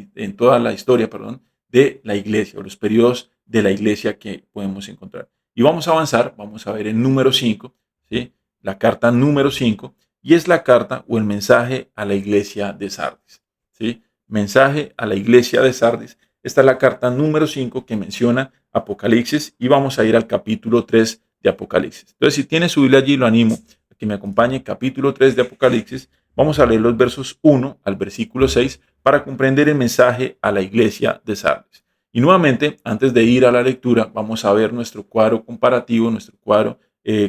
iglesia o los periodos de la iglesia que podemos encontrar. Y vamos a avanzar, vamos a ver el número 5, ¿sí? La carta número 5, y es la carta o el mensaje a la iglesia de Sardis, ¿sí? Mensaje a la iglesia de Sardis. Esta es la carta número 5 que menciona Apocalipsis y vamos a ir al capítulo 3 de Apocalipsis. Entonces, si tiene su Biblia allí, lo animo a que me acompañe. Capítulo 3 de Apocalipsis. Vamos a leer los versos 1 al versículo 6 para comprender el mensaje a la iglesia de Sardis. Y nuevamente, antes de ir a la lectura, vamos a ver nuestro cuadro comparativo, nuestro cuadro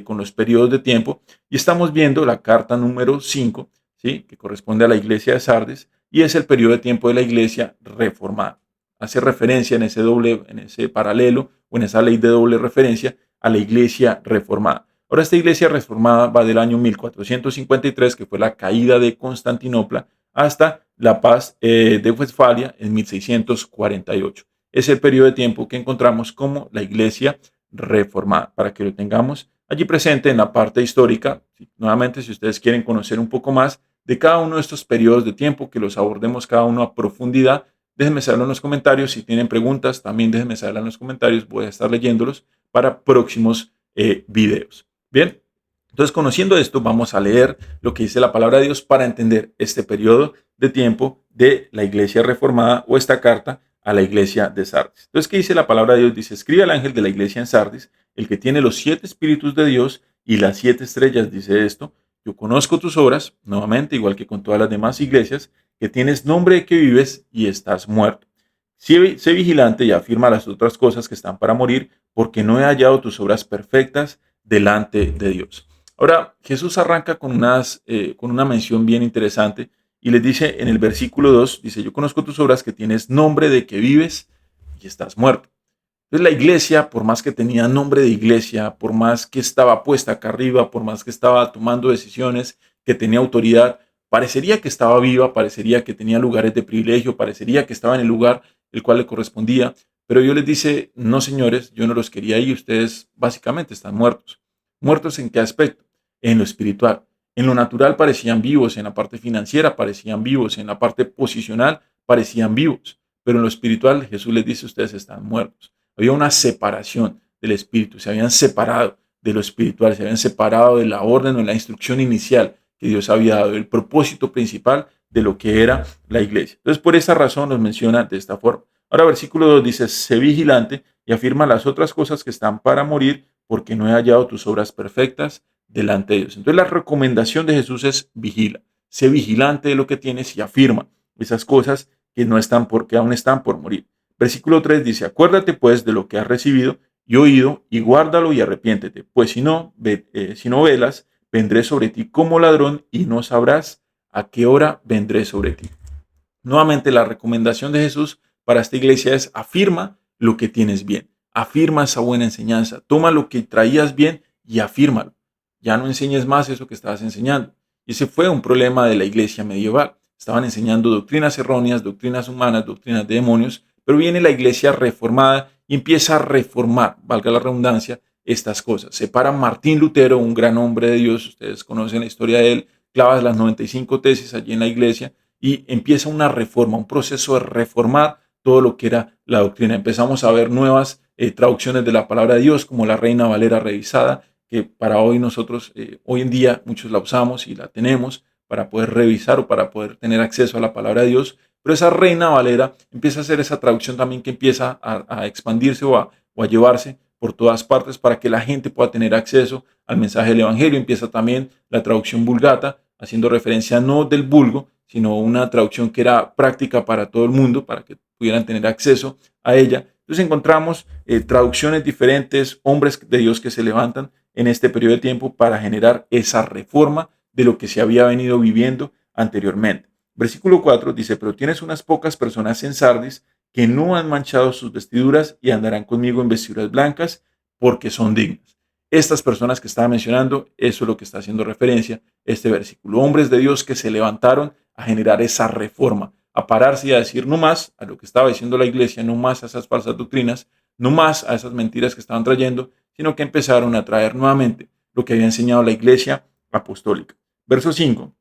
con los periodos de tiempo. Y estamos viendo la carta número 5, ¿sí? Que corresponde a la iglesia de Sardis y es el periodo de tiempo de la iglesia reformada. Hace referencia en ese paralelo o en esa ley de doble referencia a la iglesia reformada. Ahora, esta iglesia reformada va del año 1453, que fue la caída de Constantinopla, hasta la paz de Westfalia en 1648. Es el periodo de tiempo que encontramos como la iglesia reformada, para que lo tengamos allí presente en la parte histórica. Nuevamente, si ustedes quieren conocer un poco más de cada uno de estos periodos de tiempo, que los abordemos cada uno a profundidad, déjenme saberlo en los comentarios. Si tienen preguntas, también déjenme saberlo en los comentarios. Voy a estar leyéndolos para próximos videos. Bien, entonces conociendo esto, vamos a leer lo que dice la palabra de Dios para entender este periodo de tiempo de la iglesia reformada o esta carta a la iglesia de Sardis. Entonces, ¿qué dice la palabra de Dios? Dice, escribe al ángel de la iglesia en Sardis, el que tiene los 7 espíritus de Dios y las 7 estrellas, dice esto. Yo conozco tus obras, nuevamente, igual que con todas las demás iglesias, que tienes nombre de que vives y estás muerto. Sé vigilante y afirma las otras cosas que están para morir, porque no he hallado tus obras perfectas delante de Dios. Ahora, Jesús arranca con una mención bien interesante y les dice en el versículo 2, dice, yo conozco tus obras, que tienes nombre de que vives y estás muerto. Entonces la iglesia, por más que tenía nombre de iglesia, por más que estaba puesta acá arriba, por más que estaba tomando decisiones, que tenía autoridad, parecería que estaba viva, parecería que tenía lugares de privilegio, parecería que estaba en el lugar el cual le correspondía, pero Dios les dice, no señores, yo no los quería ahí, ustedes básicamente están muertos. ¿Muertos en qué aspecto? En lo espiritual. En lo natural parecían vivos, en la parte financiera parecían vivos, en la parte posicional parecían vivos, pero en lo espiritual Jesús les dice, ustedes están muertos. Había una separación del espíritu, se habían separado de lo espiritual, se habían separado de la orden o la instrucción inicial que Dios había dado, el propósito principal de lo que era la iglesia. Entonces, por esa razón nos menciona de esta forma. Ahora, versículo 2 dice, sé vigilante y afirma las otras cosas que están para morir, porque no he hallado tus obras perfectas delante de Dios. Entonces, la recomendación de Jesús es vigila, sé vigilante de lo que tienes y afirma esas cosas que aún están por morir. Versículo 3 dice, acuérdate pues de lo que has recibido y oído, y guárdalo y arrepiéntete, pues si no velas, vendré sobre ti como ladrón y no sabrás a qué hora vendré sobre ti. Nuevamente, la recomendación de Jesús para esta iglesia es: afirma lo que tienes bien, afirma esa buena enseñanza, toma lo que traías bien y afírmalo. Ya no enseñes más eso que estabas enseñando. Y ese fue un problema de la iglesia medieval. Estaban enseñando doctrinas erróneas, doctrinas humanas, doctrinas de demonios, pero viene la iglesia reformada y empieza a reformar, valga la redundancia, estas cosas. Se para Martín Lutero, un gran hombre de Dios, ustedes conocen la historia de él, clava las 95 tesis allí en la iglesia, y empieza una reforma, un proceso de reformar todo lo que era la doctrina. Empezamos a ver nuevas traducciones de la palabra de Dios, como la Reina Valera revisada, que para hoy nosotros, hoy en día, muchos la usamos y la tenemos para poder revisar o para poder tener acceso a la palabra de Dios. Pero esa Reina Valera empieza a hacer esa traducción también que empieza a expandirse o a llevarse por todas partes para que la gente pueda tener acceso al mensaje del Evangelio. Empieza también la traducción Vulgata, haciendo referencia no del vulgo, sino una traducción que era práctica para todo el mundo, para que pudieran tener acceso a ella. Entonces encontramos traducciones diferentes, hombres de Dios que se levantan en este periodo de tiempo para generar esa reforma de lo que se había venido viviendo anteriormente. Versículo 4 dice: pero tienes unas pocas personas en Sardis que no han manchado sus vestiduras y andarán conmigo en vestiduras blancas porque son dignas. Estas personas que estaba mencionando, eso es lo que está haciendo referencia este versículo. Hombres de Dios que se levantaron a generar esa reforma, a pararse y a decir no más a lo que estaba diciendo la iglesia, no más a esas falsas doctrinas, no más a esas mentiras que estaban trayendo, sino que empezaron a traer nuevamente lo que había enseñado la iglesia apostólica. Verso 5.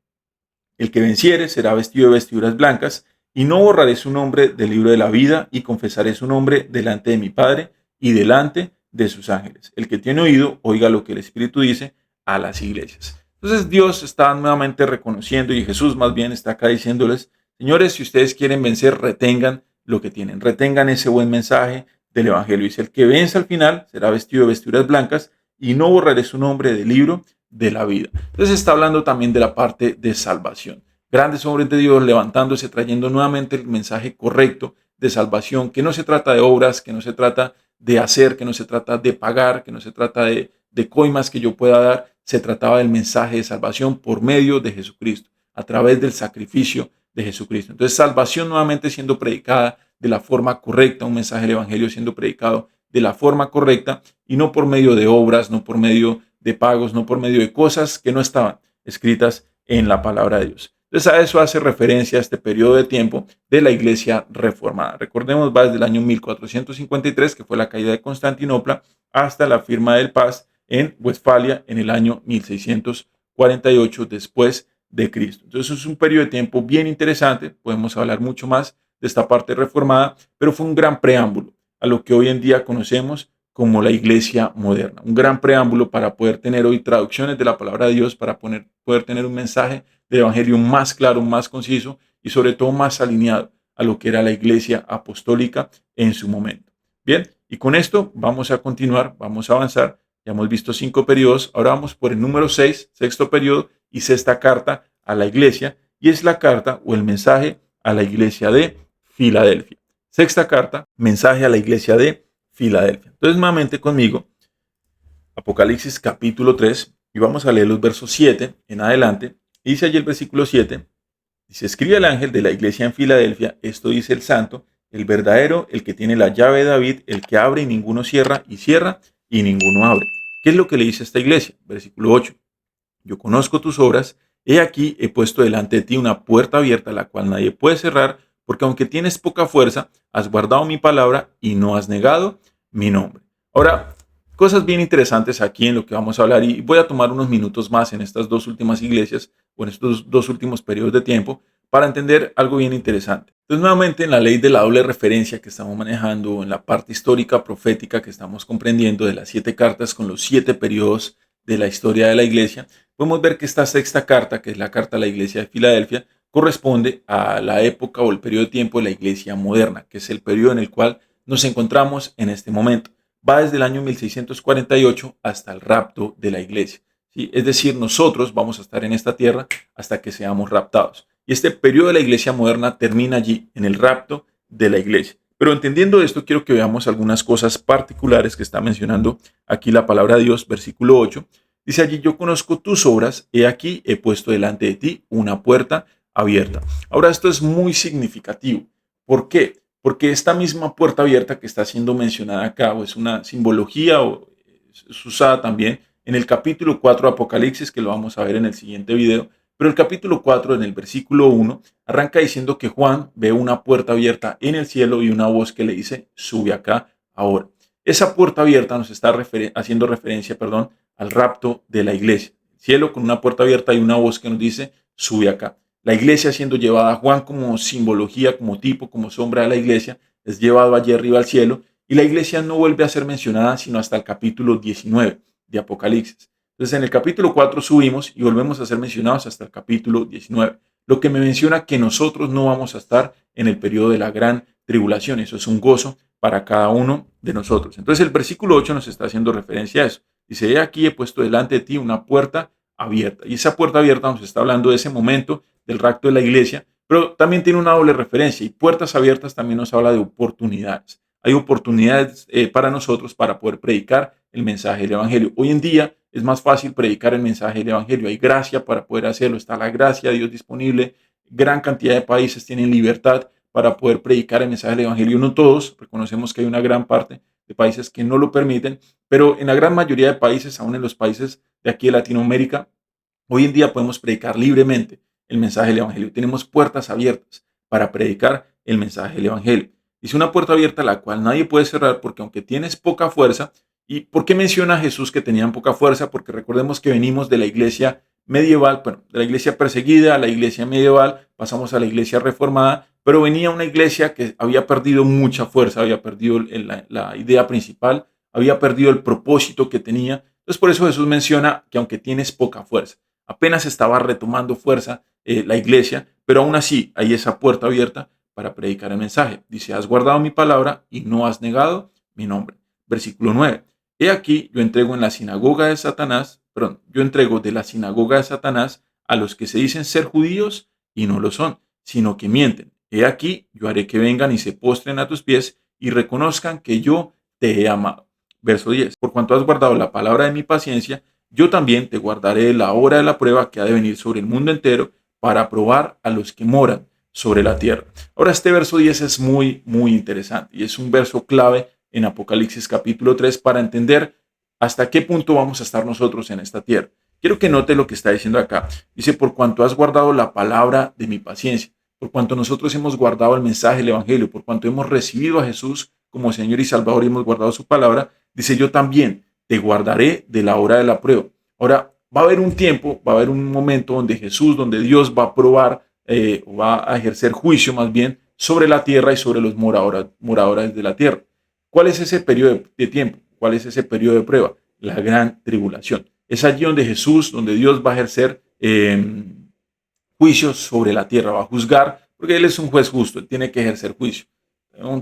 El que venciere será vestido de vestiduras blancas, y no borraré su nombre del libro de la vida, y confesaré su nombre delante de mi Padre y delante de sus ángeles. El que tiene oído, oiga lo que el Espíritu dice a las iglesias. Entonces Dios está nuevamente reconociendo, y Jesús más bien está acá diciéndoles: señores, si ustedes quieren vencer, retengan lo que tienen, retengan ese buen mensaje del Evangelio. Dice: el que vence al final será vestido de vestiduras blancas, y no borraré su nombre del libro de la vida. Entonces está hablando también de la parte de salvación. Grandes hombres de Dios levantándose, trayendo nuevamente el mensaje correcto de salvación, que no se trata de obras, que no se trata de hacer, que no se trata de pagar, que no se trata de coimas que yo pueda dar. Se trataba del mensaje de salvación por medio de Jesucristo, a través del sacrificio de Jesucristo. Entonces, salvación nuevamente siendo predicada de la forma correcta, un mensaje del Evangelio siendo predicado de la forma correcta y no por medio de obras, no por medio de pagos, no por medio de cosas que no estaban escritas en la palabra de Dios. Entonces a eso hace referencia a este periodo de tiempo de la iglesia reformada. Recordemos, va desde el año 1453, que fue la caída de Constantinopla, hasta la firma del paz en Westfalia en el año 1648 después de Cristo. Entonces es un periodo de tiempo bien interesante, podemos hablar mucho más de esta parte reformada, pero fue un gran preámbulo a lo que hoy en día conocemos como la iglesia moderna. Un gran preámbulo para poder tener hoy traducciones de la palabra de Dios, para poder tener un mensaje del evangelio más claro, más conciso y sobre todo más alineado a lo que era la iglesia apostólica en su momento. Bien, y con esto vamos a continuar, vamos a avanzar. Ya hemos visto 5 periodos, ahora vamos por el número 6, sexto periodo y sexta carta a la iglesia, y es la carta o el mensaje a la iglesia de Filadelfia. Sexta carta, mensaje a la iglesia de Filadelfia. Entonces, nuevamente conmigo, Apocalipsis capítulo 3, y vamos a leer los versos 7 en adelante. Dice allí el versículo 7, dice: escribe al ángel de la iglesia en Filadelfia, esto dice el santo, el verdadero, el que tiene la llave de David, el que abre y ninguno cierra, y cierra y ninguno abre. ¿Qué es lo que le dice a esta iglesia? Versículo 8, yo conozco tus obras, he aquí he puesto delante de ti una puerta abierta, la cual nadie puede cerrar, porque aunque tienes poca fuerza, has guardado mi palabra y no has negado mi nombre. Ahora, cosas bien interesantes aquí en lo que vamos a hablar, y voy a tomar unos minutos más en estas dos últimas iglesias o en estos dos últimos periodos de tiempo para entender algo bien interesante. Entonces, nuevamente, en la ley de la doble referencia que estamos manejando, en la parte histórica profética que estamos comprendiendo de las 7 cartas con los 7 periodos de la historia de la iglesia, podemos ver que esta sexta carta, que es la carta a la iglesia de Filadelfia, corresponde a la época o el periodo de tiempo de la iglesia moderna, que es el periodo en el cual nos encontramos en este momento. Va desde el año 1648 hasta el rapto de la iglesia. ¿Sí? Es decir, nosotros vamos a estar en esta tierra hasta que seamos raptados. Y este periodo de la iglesia moderna termina allí, en el rapto de la iglesia. Pero entendiendo esto, quiero que veamos algunas cosas particulares que está mencionando aquí la palabra de Dios, versículo 8. Dice allí, yo conozco tus obras, he aquí, he puesto delante de ti una puerta abierta. Ahora, esto es muy significativo. ¿Por qué? Porque esta misma puerta abierta que está siendo mencionada acá, o es una simbología, o es usada también en el capítulo 4 de Apocalipsis, que lo vamos a ver en el siguiente video. Pero el capítulo 4, en el versículo 1, arranca diciendo que Juan ve una puerta abierta en el cielo y una voz que le dice, sube acá ahora. Esa puerta abierta nos está haciendo referencia, al rapto de la iglesia. El cielo con una puerta abierta y una voz que nos dice, sube acá. La iglesia siendo llevada a Juan como simbología, como tipo, como sombra de la iglesia, es llevado allí arriba al cielo y la iglesia no vuelve a ser mencionada sino hasta el capítulo 19 de Apocalipsis. Entonces en el capítulo 4 subimos y volvemos a ser mencionados hasta el capítulo 19, lo que me menciona que nosotros no vamos a estar en el periodo de la gran tribulación. Eso es un gozo para cada uno de nosotros. Entonces el versículo 8 nos está haciendo referencia a eso. Dice, he aquí he puesto delante de ti una puerta abierta. Y esa puerta abierta nos está hablando de ese momento del rapto de la iglesia, pero también tiene una doble referencia. Y puertas abiertas también nos habla de oportunidades. Hay oportunidades para nosotros para poder predicar el mensaje del Evangelio. Hoy en día es más fácil predicar el mensaje del Evangelio. Hay gracia para poder hacerlo. Está la gracia de Dios disponible. Gran cantidad de países tienen libertad para poder predicar el mensaje del Evangelio. No todos, reconocemos que hay una gran parte de países que no lo permiten, pero en la gran mayoría de países, aún en los países de aquí de Latinoamérica, hoy en día podemos predicar libremente el mensaje del Evangelio. Tenemos puertas abiertas para predicar el mensaje del Evangelio. Dice una puerta abierta la cual nadie puede cerrar porque aunque tienes poca fuerza, ¿y por qué menciona a Jesús que tenían poca fuerza? Porque recordemos que venimos de la iglesia medieval, bueno, de la iglesia perseguida a la iglesia medieval, pasamos a la iglesia reformada, pero venía una iglesia que había perdido mucha fuerza, había perdido la idea principal, había perdido el propósito que tenía. Entonces por eso Jesús menciona que aunque tienes poca fuerza, apenas estaba retomando fuerza la iglesia, pero aún así hay esa puerta abierta para predicar el mensaje. Dice, has guardado mi palabra y no has negado mi nombre. Versículo 9. He aquí, yo entrego en la sinagoga de Satanás, yo entrego de la sinagoga de Satanás a los que se dicen ser judíos y no lo son, sino que mienten. He aquí, yo haré que vengan y se postren a tus pies y reconozcan que yo te he amado. Verso 10. Por cuanto has guardado la palabra de mi paciencia, yo también te guardaré la hora de la prueba que ha de venir sobre el mundo entero para probar a los que moran sobre la tierra. Ahora este verso 10 es muy, muy interesante y es un verso clave en Apocalipsis capítulo 3 para entender hasta qué punto vamos a estar nosotros en esta tierra. Quiero que note lo que está diciendo acá. Dice, por cuanto has guardado la palabra de mi paciencia, por cuanto nosotros hemos guardado el mensaje del Evangelio, por cuanto hemos recibido a Jesús como Señor y Salvador y hemos guardado su palabra, dice, yo también te guardaré de la hora de la prueba. Ahora, va a haber un tiempo, va a haber un momento donde Jesús, donde Dios va a probar, va a ejercer juicio más bien sobre la tierra y sobre los moradores de la tierra. ¿Cuál es ese periodo de tiempo? ¿Cuál es ese periodo de prueba? La gran tribulación. Es allí donde Jesús, donde Dios va a ejercer juicios sobre la tierra, va a juzgar, porque Él es un juez justo, Él tiene que ejercer juicio.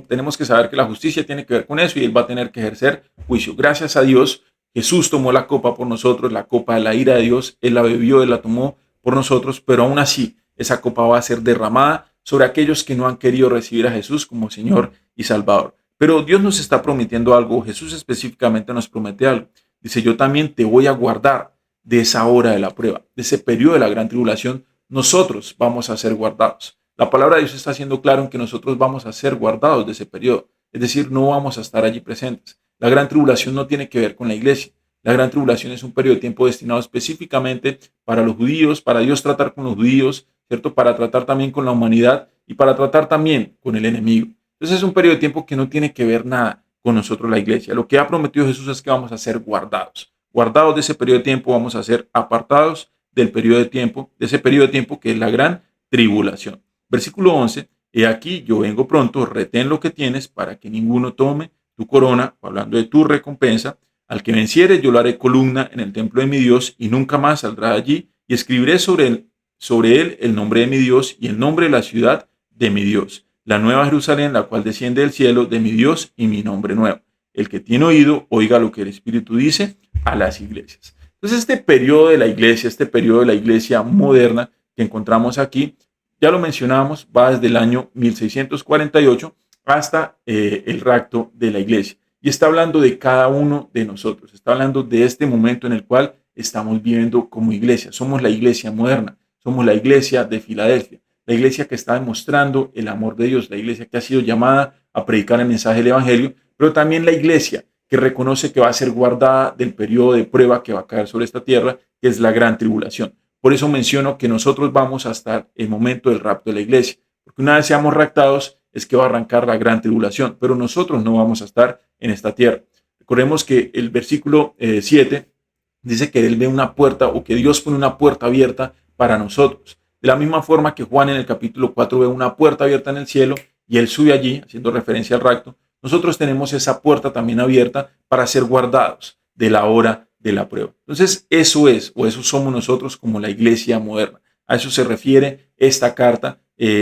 Tenemos que saber que la justicia tiene que ver con eso y Él va a tener que ejercer juicio. Gracias a Dios, Jesús tomó la copa por nosotros, la copa de la ira de Dios, Él la bebió, Él la tomó por nosotros, pero aún así esa copa va a ser derramada sobre aquellos que no han querido recibir a Jesús como Señor y Salvador. Pero Dios nos está prometiendo algo, Jesús específicamente nos promete algo. Dice, yo también te voy a guardar de esa hora de la prueba, de ese periodo de la gran tribulación, nosotros vamos a ser guardados. La palabra de Dios está haciendo claro en que nosotros vamos a ser guardados de ese periodo, es decir, no vamos a estar allí presentes. La gran tribulación no tiene que ver con la iglesia. La gran tribulación es un periodo de tiempo destinado específicamente para los judíos, para Dios tratar con los judíos, ¿cierto? Para tratar también con la humanidad y para tratar también con el enemigo. Entonces es un periodo de tiempo que no tiene que ver nada con nosotros la iglesia. Lo que ha prometido Jesús es que vamos a ser guardados. Guardados de ese periodo de tiempo, vamos a ser apartados del periodo de tiempo, de ese periodo de tiempo que es la gran tribulación. Versículo 11, he aquí yo vengo pronto, retén lo que tienes para que ninguno tome tu corona, hablando de tu recompensa. Al que venciere yo lo haré columna en el templo de mi Dios y nunca más saldrá de allí y escribiré sobre él el nombre de mi Dios y el nombre de la ciudad de mi Dios, la nueva Jerusalén, la cual desciende del cielo de mi Dios y mi nombre nuevo. El que tiene oído, oiga lo que el Espíritu dice a las iglesias. Entonces este periodo de la iglesia moderna que encontramos aquí, ya lo mencionamos, va desde el año 1648 hasta el rapto de la iglesia. Y está hablando de cada uno de nosotros, está hablando de este momento en el cual estamos viviendo como iglesia. Somos la iglesia moderna, somos la iglesia de Filadelfia, la iglesia que está demostrando el amor de Dios, la iglesia que ha sido llamada a predicar el mensaje del Evangelio, pero también la iglesia que reconoce que va a ser guardada del periodo de prueba que va a caer sobre esta tierra, que es la gran tribulación. Por eso menciono que nosotros vamos hasta el momento del rapto de la iglesia, porque una vez seamos raptados es que va a arrancar la gran tribulación, pero nosotros no vamos a estar en esta tierra. Recordemos que el versículo 7 dice que Él ve una puerta o que Dios pone una puerta abierta para nosotros. De la misma forma que Juan en el capítulo 4 ve una puerta abierta en el cielo y Él sube allí, haciendo referencia al rapto, nosotros tenemos esa puerta también abierta para ser guardados de la hora de la prueba. Entonces, eso es, o eso somos nosotros como la iglesia moderna. A eso se refiere esta carta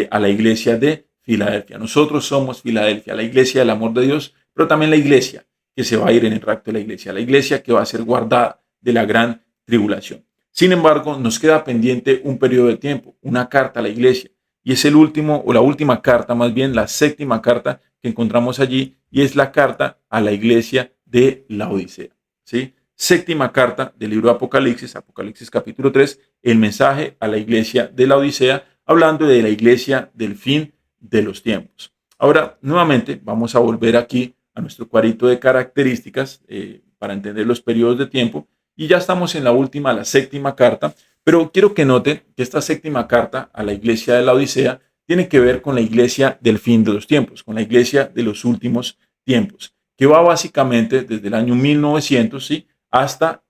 a la iglesia de Filadelfia. Nosotros somos Filadelfia, la iglesia del amor de Dios, pero también la iglesia que se va a ir en el rapto de la iglesia que va a ser guardada de la gran tribulación. Sin embargo, nos queda pendiente un periodo de tiempo, una carta a la iglesia, y es el último, o la última carta, más bien la séptima carta que encontramos allí, y es la carta a la iglesia de Laodicea. ¿Sí? Séptima carta del libro de Apocalipsis, Apocalipsis capítulo 3, el mensaje a la iglesia de Laodicea, hablando de la iglesia del fin de los tiempos. Ahora, nuevamente, vamos a volver aquí a nuestro cuadrito de características para entender los periodos de tiempo, y ya estamos en la última, la séptima carta, pero quiero que noten que esta séptima carta a la iglesia de Laodicea tiene que ver con la iglesia del fin de los tiempos, con la iglesia de los últimos tiempos, que va básicamente desde el año 1900, ¿sí?, hasta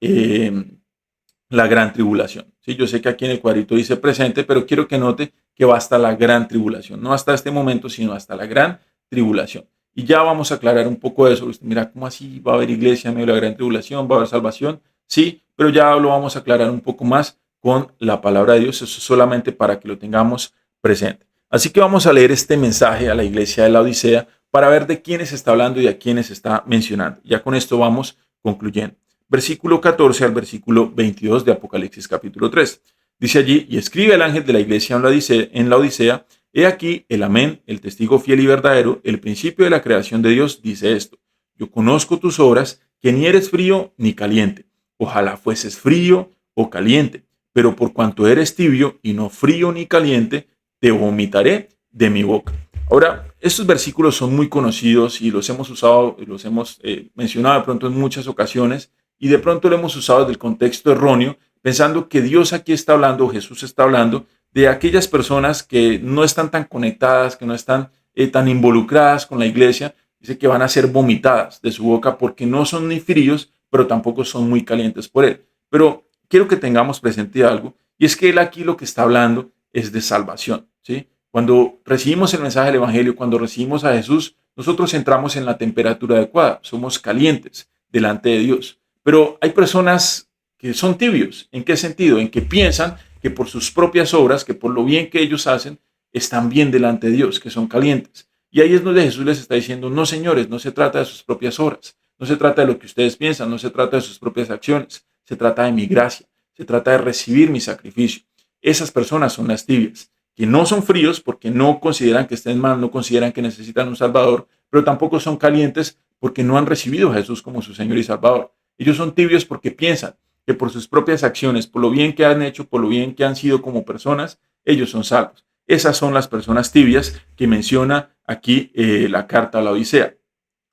la gran tribulación. ¿Sí? Yo sé que aquí en el cuadrito dice presente, pero quiero que note que va hasta la gran tribulación, no hasta este momento, sino hasta la gran tribulación. Y ya vamos a aclarar un poco de eso. Mira, ¿cómo así va a haber iglesia en medio de la gran tribulación? ¿Va a haber salvación? Sí, pero ya lo vamos a aclarar un poco más con la palabra de Dios. Eso es solamente para que lo tengamos presente. Así que vamos a leer este mensaje a la iglesia de la Odisea para ver de quiénes está hablando y a quiénes está mencionando. Ya con esto vamos concluyendo. Versículo 14 al versículo 22 de Apocalipsis capítulo 3. Dice allí, y escribe el ángel de la iglesia en la Odisea, he aquí el amén, el testigo fiel y verdadero, el principio de la creación de Dios, dice esto. Yo conozco tus obras, que ni eres frío ni caliente. Ojalá fueses frío o caliente, pero por cuanto eres tibio y no frío ni caliente, te vomitaré de mi boca. Ahora, estos versículos son muy conocidos y los hemos usado, los hemos mencionado de pronto en muchas ocasiones y de pronto lo hemos usado desde el contexto erróneo, pensando que Dios aquí está hablando, Jesús está hablando de aquellas personas que no están tan conectadas, que no están tan involucradas con la iglesia, dice que van a ser vomitadas de su boca porque no son ni fríos, pero tampoco son muy calientes por él. Pero quiero que tengamos presente algo, y es que él aquí lo que está hablando es de salvación, ¿sí? Cuando recibimos el mensaje del Evangelio, cuando recibimos a Jesús, nosotros entramos en la temperatura adecuada, somos calientes delante de Dios. Pero hay personas que son tibios. ¿En qué sentido? En que piensan que por sus propias obras, que por lo bien que ellos hacen, están bien delante de Dios, que son calientes. Y ahí es donde Jesús les está diciendo, no señores, no se trata de sus propias obras, no se trata de lo que ustedes piensan, no se trata de sus propias acciones, se trata de mi gracia, se trata de recibir mi sacrificio. Esas personas son las tibias, que no son fríos porque no consideran que estén mal, no consideran que necesitan un Salvador, pero tampoco son calientes porque no han recibido a Jesús como su Señor y Salvador. Ellos son tibios porque piensan que por sus propias acciones, por lo bien que han hecho, por lo bien que han sido como personas, ellos son salvos. Esas son las personas tibias que menciona aquí la carta a la Odisea.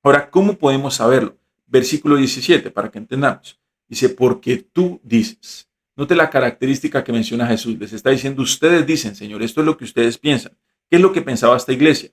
Ahora, ¿cómo podemos saberlo? Versículo 17, para que entendamos. Dice, porque tú dices. Note la característica que menciona Jesús. Les está diciendo, ustedes dicen, Señor, esto es lo que ustedes piensan. ¿Qué es lo que pensaba esta iglesia?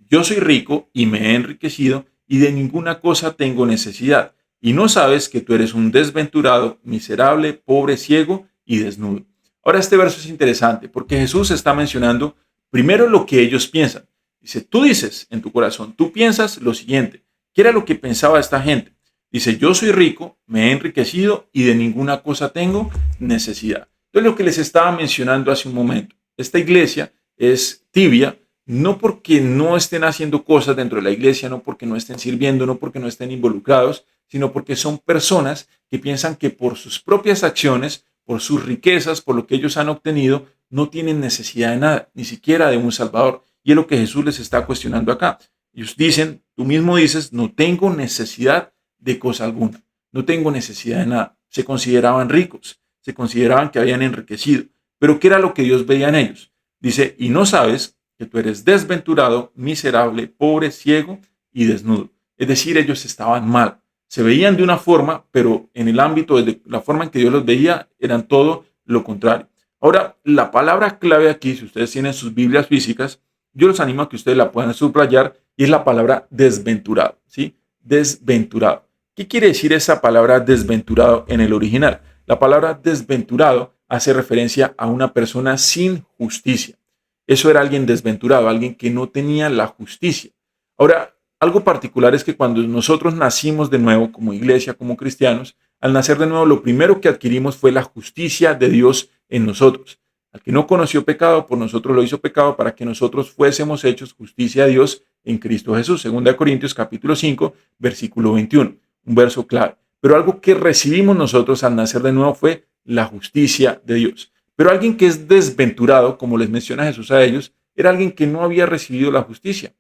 Yo soy rico y me he enriquecido y de ninguna cosa tengo necesidad. Y no sabes que tú eres un desventurado, miserable, pobre, ciego y desnudo. Ahora este verso es interesante porque Jesús está mencionando primero lo que ellos piensan. Dice, tú dices en tu corazón, tú piensas lo siguiente. ¿Qué era lo que pensaba esta gente? Dice, yo soy rico, me he enriquecido y de ninguna cosa tengo necesidad. Entonces lo que les estaba mencionando hace un momento, esta iglesia es tibia, no porque no estén haciendo cosas dentro de la iglesia, no porque no estén sirviendo, no porque no estén involucrados, sino porque son personas que piensan que por sus propias acciones, por sus riquezas, por lo que ellos han obtenido, no tienen necesidad de nada, ni siquiera de un Salvador. Y es lo que Jesús les está cuestionando acá. Ellos dicen, tú mismo dices, no tengo necesidad de cosa alguna, no tengo necesidad de nada. Se consideraban ricos, se consideraban que habían enriquecido. Pero ¿qué era lo que Dios veía en ellos? Dice, y no sabes que tú eres desventurado, miserable, pobre, ciego y desnudo. Es decir, ellos estaban mal. Se veían de una forma, pero en el ámbito de la forma en que Dios los veía, eran todo lo contrario. Ahora, la palabra clave aquí, si ustedes tienen sus Biblias físicas, yo los animo a que ustedes la puedan subrayar, y es la palabra desventurado, ¿sí? Desventurado. ¿Qué quiere decir esa palabra desventurado en el original? La palabra desventurado hace referencia a una persona sin justicia. Eso era alguien desventurado, alguien que no tenía la justicia. Ahora, algo particular es que cuando nosotros nacimos de nuevo como iglesia, como cristianos, al nacer de nuevo, lo primero que adquirimos fue la justicia de Dios en nosotros. Al que no conoció pecado, por nosotros lo hizo pecado para que nosotros fuésemos hechos justicia de Dios en Cristo Jesús. 2 Corintios capítulo 5, versículo 21, un verso clave. Pero algo que recibimos nosotros al nacer de nuevo fue la justicia de Dios. Pero alguien que es desventurado, como les menciona Jesús a ellos, era alguien que no había recibido la justicia.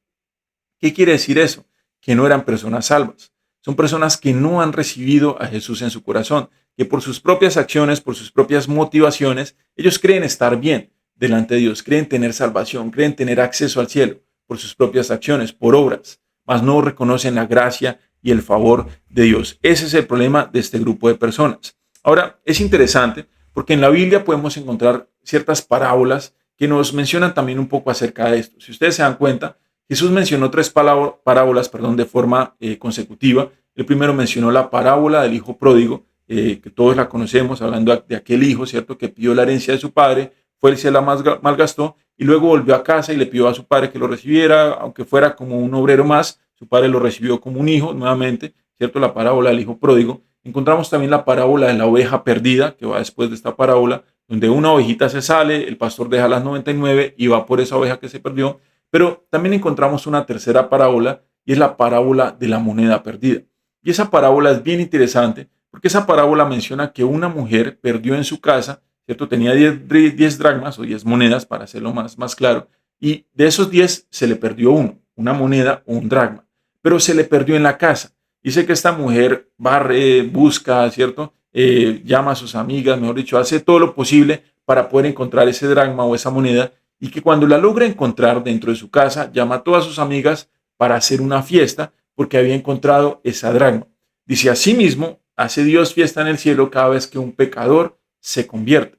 ¿Qué quiere decir eso? Que no eran personas salvas. Son personas que no han recibido a Jesús en su corazón, que por sus propias acciones, por sus propias motivaciones, ellos creen estar bien delante de Dios, creen tener salvación, creen tener acceso al cielo por sus propias acciones, por obras, mas no reconocen la gracia y el favor de Dios. Ese es el problema de este grupo de personas. Ahora, es interesante porque en la Biblia podemos encontrar ciertas parábolas que nos mencionan también un poco acerca de esto. Si ustedes se dan cuenta, Jesús mencionó tres parábolas de forma consecutiva. El primero mencionó la parábola del hijo pródigo, que todos la conocemos, hablando de aquel hijo, ¿cierto?, que pidió la herencia de su padre, fue y se la malgastó, y luego volvió a casa y le pidió a su padre que lo recibiera, aunque fuera como un obrero más. Su padre lo recibió como un hijo nuevamente, ¿cierto?, la parábola del hijo pródigo. Encontramos también la parábola de la oveja perdida, que va después de esta parábola, donde una ovejita se sale, el pastor deja las 99 y va por esa oveja que se perdió. Pero también encontramos una tercera parábola, y es la parábola de la moneda perdida. Y esa parábola es bien interesante porque esa parábola menciona que una mujer perdió en su casa, ¿cierto? Tenía 10 dracmas o 10 monedas, para hacerlo más claro, y de esos 10 se le perdió uno, una moneda o un dracma, pero se le perdió en la casa. Dice que esta mujer barre, busca, ¿cierto? Llama a sus amigas, mejor dicho, hace todo lo posible para poder encontrar ese dracma o esa moneda, y que cuando la logra encontrar dentro de su casa, llama a todas sus amigas para hacer una fiesta porque había encontrado esa dracma. Dice, asimismo, hace Dios fiesta en el cielo cada vez que un pecador se convierte.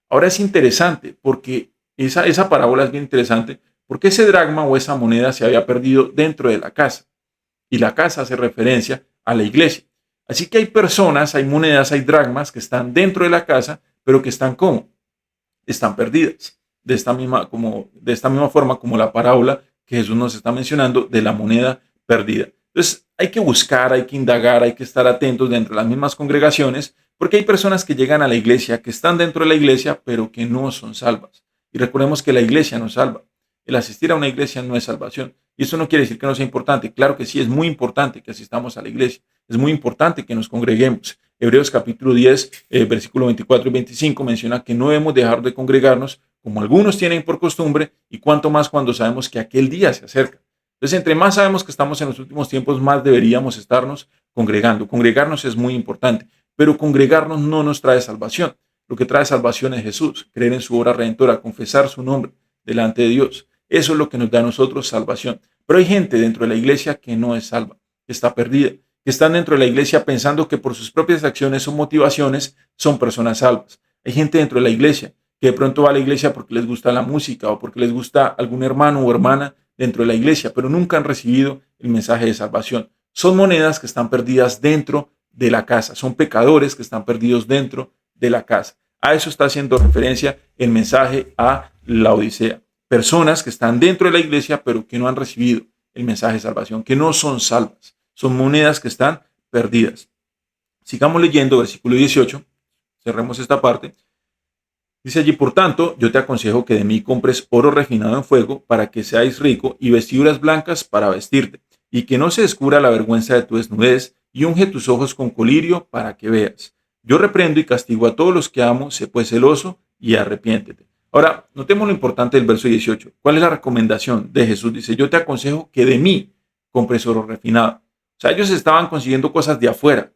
Ahora es interesante porque esa parábola es bien interesante porque ese dracma o esa moneda se había perdido dentro de la casa, y la casa hace referencia a la iglesia. Así que hay personas, hay monedas, hay dracmas que están dentro de la casa, pero que están ¿cómo? Están perdidas. De esta misma forma como la parábola que Jesús nos está mencionando de la moneda perdida. Entonces hay que buscar, hay que indagar, hay que estar atentos dentro de las mismas congregaciones, porque hay personas que llegan a la iglesia, que están dentro de la iglesia, pero que no son salvas. Y recordemos que la iglesia nos salva. El asistir a una iglesia no es salvación. Y eso no quiere decir que no sea importante. Claro que sí, es muy importante que asistamos a la iglesia. Es muy importante que nos congreguemos. Hebreos capítulo 10, versículo 24 y 25 menciona que no debemos dejar de congregarnos como algunos tienen por costumbre, y cuanto más cuando sabemos que aquel día se acerca. Entonces, entre más sabemos que estamos en los últimos tiempos, más deberíamos estarnos congregando. Congregarnos es muy importante, pero congregarnos no nos trae salvación. Lo que trae salvación es Jesús, creer en su obra redentora, confesar su nombre delante de Dios. Eso es lo que nos da a nosotros salvación. Pero hay gente dentro de la iglesia que no es salva, que está perdida, que están dentro de la iglesia pensando que por sus propias acciones o motivaciones son personas salvas. Hay gente dentro de la iglesia que de pronto va a la iglesia porque les gusta la música o porque les gusta algún hermano o hermana dentro de la iglesia, pero nunca han recibido el mensaje de salvación. Son monedas que están perdidas dentro de la casa, son pecadores que están perdidos dentro de la casa. A eso está haciendo referencia el mensaje a la Odisea. Personas que están dentro de la iglesia, pero que no han recibido el mensaje de salvación, que no son salvas. Son monedas que están perdidas. Sigamos leyendo, versículo 18. Cerremos esta parte. Dice allí, por tanto, yo te aconsejo que de mí compres oro refinado en fuego para que seáis rico, y vestiduras blancas para vestirte, y que no se descubra la vergüenza de tu desnudez, y unge tus ojos con colirio para que veas. Yo reprendo y castigo a todos los que amo, sé pues celoso y arrepiéntete. Ahora, notemos lo importante del verso 18. ¿Cuál es la recomendación de Jesús? Dice, yo te aconsejo que de mí compres oro refinado. O sea, ellos estaban consiguiendo cosas de afuera,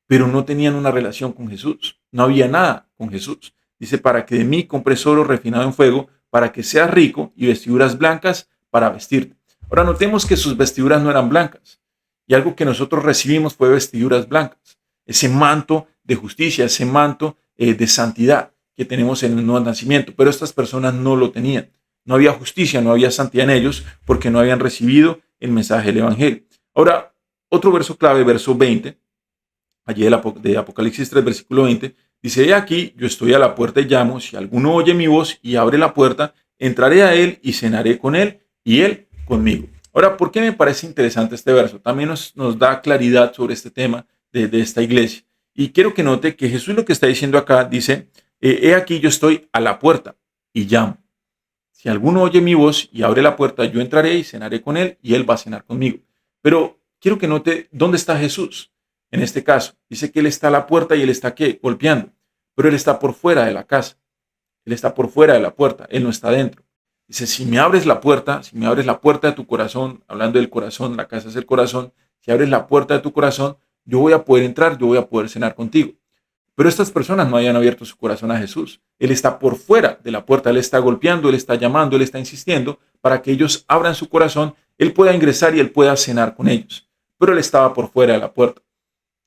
pero no tenían una relación con Jesús. No había nada con Jesús. Dice, para que de mí compres oro refinado en fuego, para que seas rico y vestiduras blancas para vestirte. Ahora, notemos que sus vestiduras no eran blancas. Y algo que nosotros recibimos fue vestiduras blancas. Ese manto de justicia, ese manto de santidad que tenemos en el nuevo nacimiento. Pero estas personas no lo tenían. No había justicia, no había santidad en ellos porque no habían recibido el mensaje del Evangelio. Ahora, otro verso clave, verso 20, allí de Apocalipsis 3, versículo 20, dice, he aquí, yo estoy a la puerta y llamo, si alguno oye mi voz y abre la puerta, entraré a él y cenaré con él y él conmigo. Ahora, ¿por qué me parece interesante este verso? También nos da claridad sobre este tema de esta iglesia. Y quiero que note que Jesús lo que está diciendo acá dice, he aquí yo estoy a la puerta y llamo. Si alguno oye mi voz y abre la puerta, yo entraré y cenaré con él y él va a cenar conmigo. Pero quiero que note dónde está Jesús. En este caso, dice que él está a la puerta y él está ¿qué? Golpeando. Pero él está por fuera de la casa. Él está por fuera de la puerta. Él no está dentro. Dice, si me abres la puerta de tu corazón, hablando del corazón, la casa es el corazón, si abres la puerta de tu corazón, yo voy a poder entrar, yo voy a poder cenar contigo. Pero estas personas no habían abierto su corazón a Jesús. Él está por fuera de la puerta, él está golpeando, él está llamando, él está insistiendo para que ellos abran su corazón, él pueda ingresar y él pueda cenar con ellos. Pero él estaba por fuera de la puerta.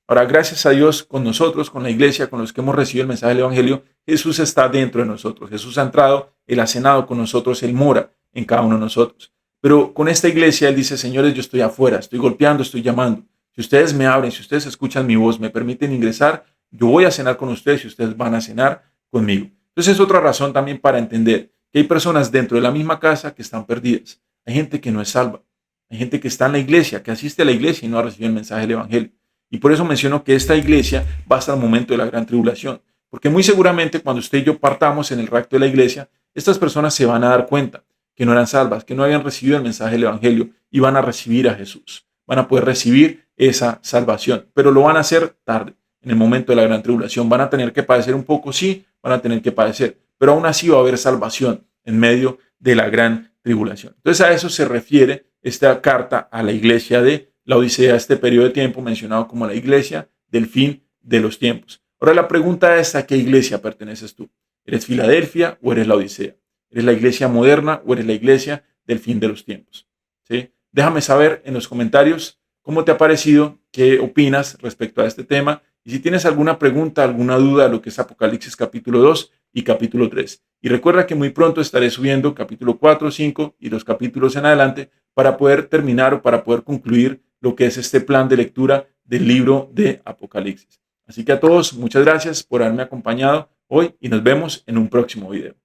Ahora, gracias a Dios, con nosotros, con la iglesia, con los que hemos recibido el mensaje del Evangelio, Jesús está dentro de nosotros. Jesús ha entrado, él ha cenado con nosotros, él mora en cada uno de nosotros. Pero con esta iglesia, él dice, señores, yo estoy afuera, estoy golpeando, estoy llamando. Si ustedes me abren, si ustedes escuchan mi voz, me permiten ingresar, yo voy a cenar con ustedes y ustedes van a cenar conmigo. Entonces es otra razón también para entender que hay personas dentro de la misma casa que están perdidas. Hay gente que no es salva. Hay gente que está en la iglesia, que asiste a la iglesia y no ha recibido el mensaje del Evangelio. Y por eso menciono que esta iglesia va hasta el momento de la gran tribulación. Porque muy seguramente cuando usted y yo partamos en el rapto de la iglesia, estas personas se van a dar cuenta que no eran salvas, que no habían recibido el mensaje del Evangelio y van a recibir a Jesús. Van a poder recibir esa salvación, pero lo van a hacer tarde, en el momento de la gran tribulación. Van a tener que padecer un poco, sí, van a tener que padecer, pero aún así va a haber salvación en medio de la gran tribulación. Entonces a eso se refiere esta carta a la iglesia de la Odisea, este periodo de tiempo mencionado como la iglesia del fin de los tiempos. Ahora la pregunta es, ¿a qué iglesia perteneces tú? ¿Eres Filadelfia o eres la Odisea? ¿Eres la iglesia moderna o eres la iglesia del fin de los tiempos? ¿Sí? Déjame saber en los comentarios cómo te ha parecido, qué opinas respecto a este tema y si tienes alguna pregunta, alguna duda de lo que es Apocalipsis capítulo 2 y capítulo 3. Y recuerda que muy pronto estaré subiendo capítulo 4, 5 y los capítulos en adelante para poder terminar o para poder concluir lo que es este plan de lectura del libro de Apocalipsis. Así que a todos, muchas gracias por haberme acompañado hoy y nos vemos en un próximo video.